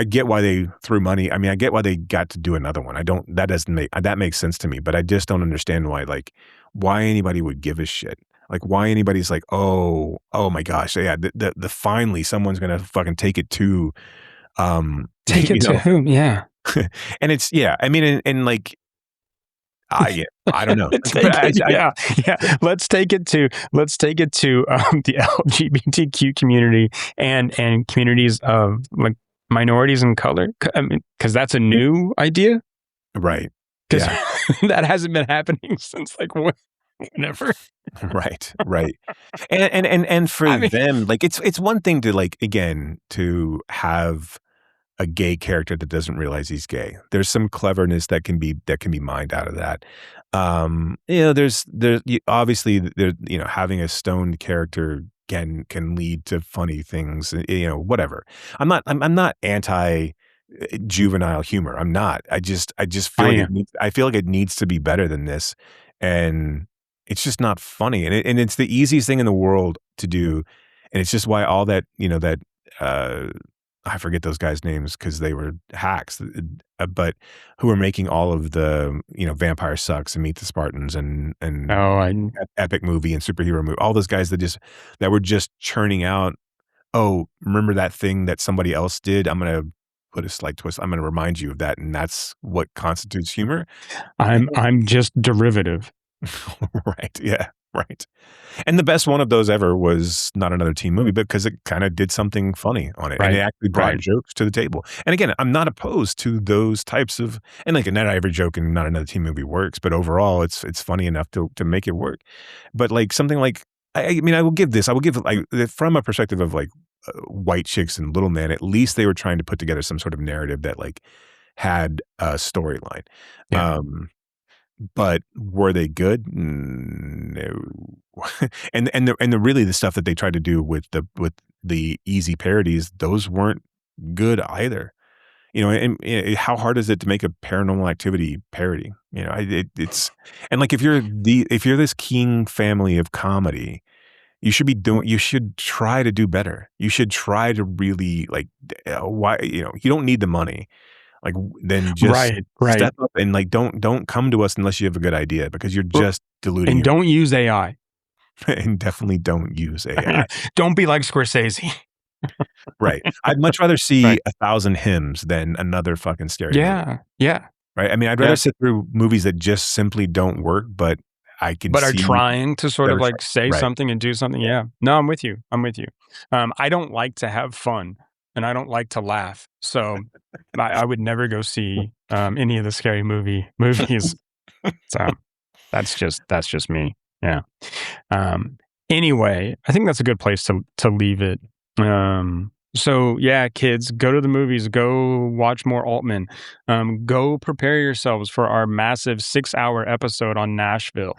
get why they threw money. I get why they got to do another one. That makes sense to me, but I just don't understand why anybody would give a shit. Like why anybody's like, oh my gosh. Yeah. The finally someone's going to fucking take it to, take it to whom? Yeah. And it's, yeah, I don't know. Yeah. Let's take it to the LGBTQ community and communities of like minorities and color. Because that's a new idea, right? Because that hasn't been happening since like whenever. Right. And for them, like it's one thing to again to have a gay character that doesn't realize he's gay. There's some cleverness that can be mined out of that. There's obviously having a stoned character can lead to funny things. Whatever. I'm not anti juvenile humor. I'm not. I just feel I feel like it needs to be better than this, and it's just not funny. And it's the easiest thing in the world to do, and it's just why all that I forget those guys' names because they were hacks, but who were making all of the, Vampire Sucks and Meet the Spartans and Epic Movie and Superhero Movie, all those guys that were just churning out, oh, remember that thing that somebody else did? I'm going to put a slight twist. I'm going to remind you of that. And that's what constitutes humor. I'm just derivative. Right. Yeah. Right. And the best one of those ever was Not Another Teen Movie because it kind of did something funny on it. Right. And it actually brought jokes to the table. And again, I'm not opposed to those types of, and like not every joke in Not Another Teen Movie works, but overall it's funny enough to make it work. But like something like, I will give like from a perspective of like White Chicks and Little Man, at least they were trying to put together some sort of narrative that like had a storyline. Yeah. But were they good? No. and the stuff that they tried to do with the easy parodies, those weren't good either. And how hard is it to make a Paranormal Activity parody? It's and like if you're this King family of comedy, you should try to do better. You should try to really like why you don't need the money. Like then just step up and like don't come to us unless you have a good idea because you're just diluting. And don't use AI. And definitely don't use AI. Don't be like Scorsese. Right. I'd much rather see 1,000 hymns than another fucking scary movie. Yeah. Right. I mean, I'd rather sit through movies that just simply don't work, but are trying to sort of like say something and do something. Yeah. No, I'm with you. I don't like to have fun. And I don't like to laugh, so I would never go see any of the scary movies. So that's just me. Yeah. Anyway, I think that's a good place to leave it. So yeah, kids, go to the movies. Go watch more Altman. Go prepare yourselves for our massive 6-hour episode on Nashville.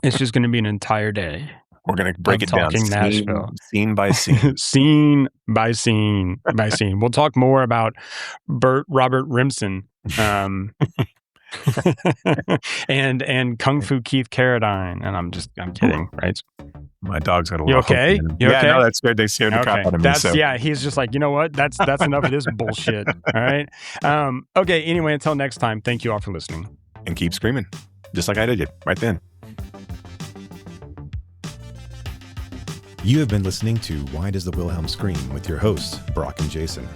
It's just going to be an entire day. We're going to break it down scene by scene. Scene by scene by scene. We'll talk more about Robert Remsen and Kung Fu Keith Carradine. And I'm kidding, right? My dog's got a You little okay? hook in him. You okay? No, they scared the crap out of me. Yeah, he's just like, you know what? That's enough of this bullshit. All right. Okay, anyway, until next time, thank you all for listening. And keep screaming, just like I did right then. You have been listening to Why Does the Wilhelm Scream with your hosts, Brock and Jason.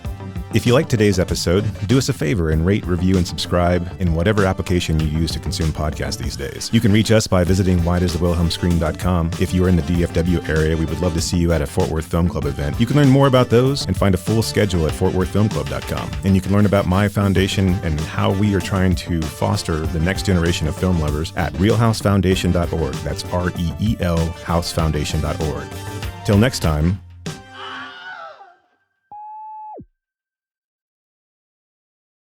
If you liked today's episode, do us a favor and rate, review, and subscribe in whatever application you use to consume podcasts these days. You can reach us by visiting whydoesthewilhelmscream.com. If you are in the DFW area, we would love to see you at a Fort Worth Film Club event. You can learn more about those and find a full schedule at fortworthfilmclub.com. And you can learn about my foundation and how we are trying to foster the next generation of film lovers at realhousefoundation.org. That's REEL housefoundation.org. Till next time,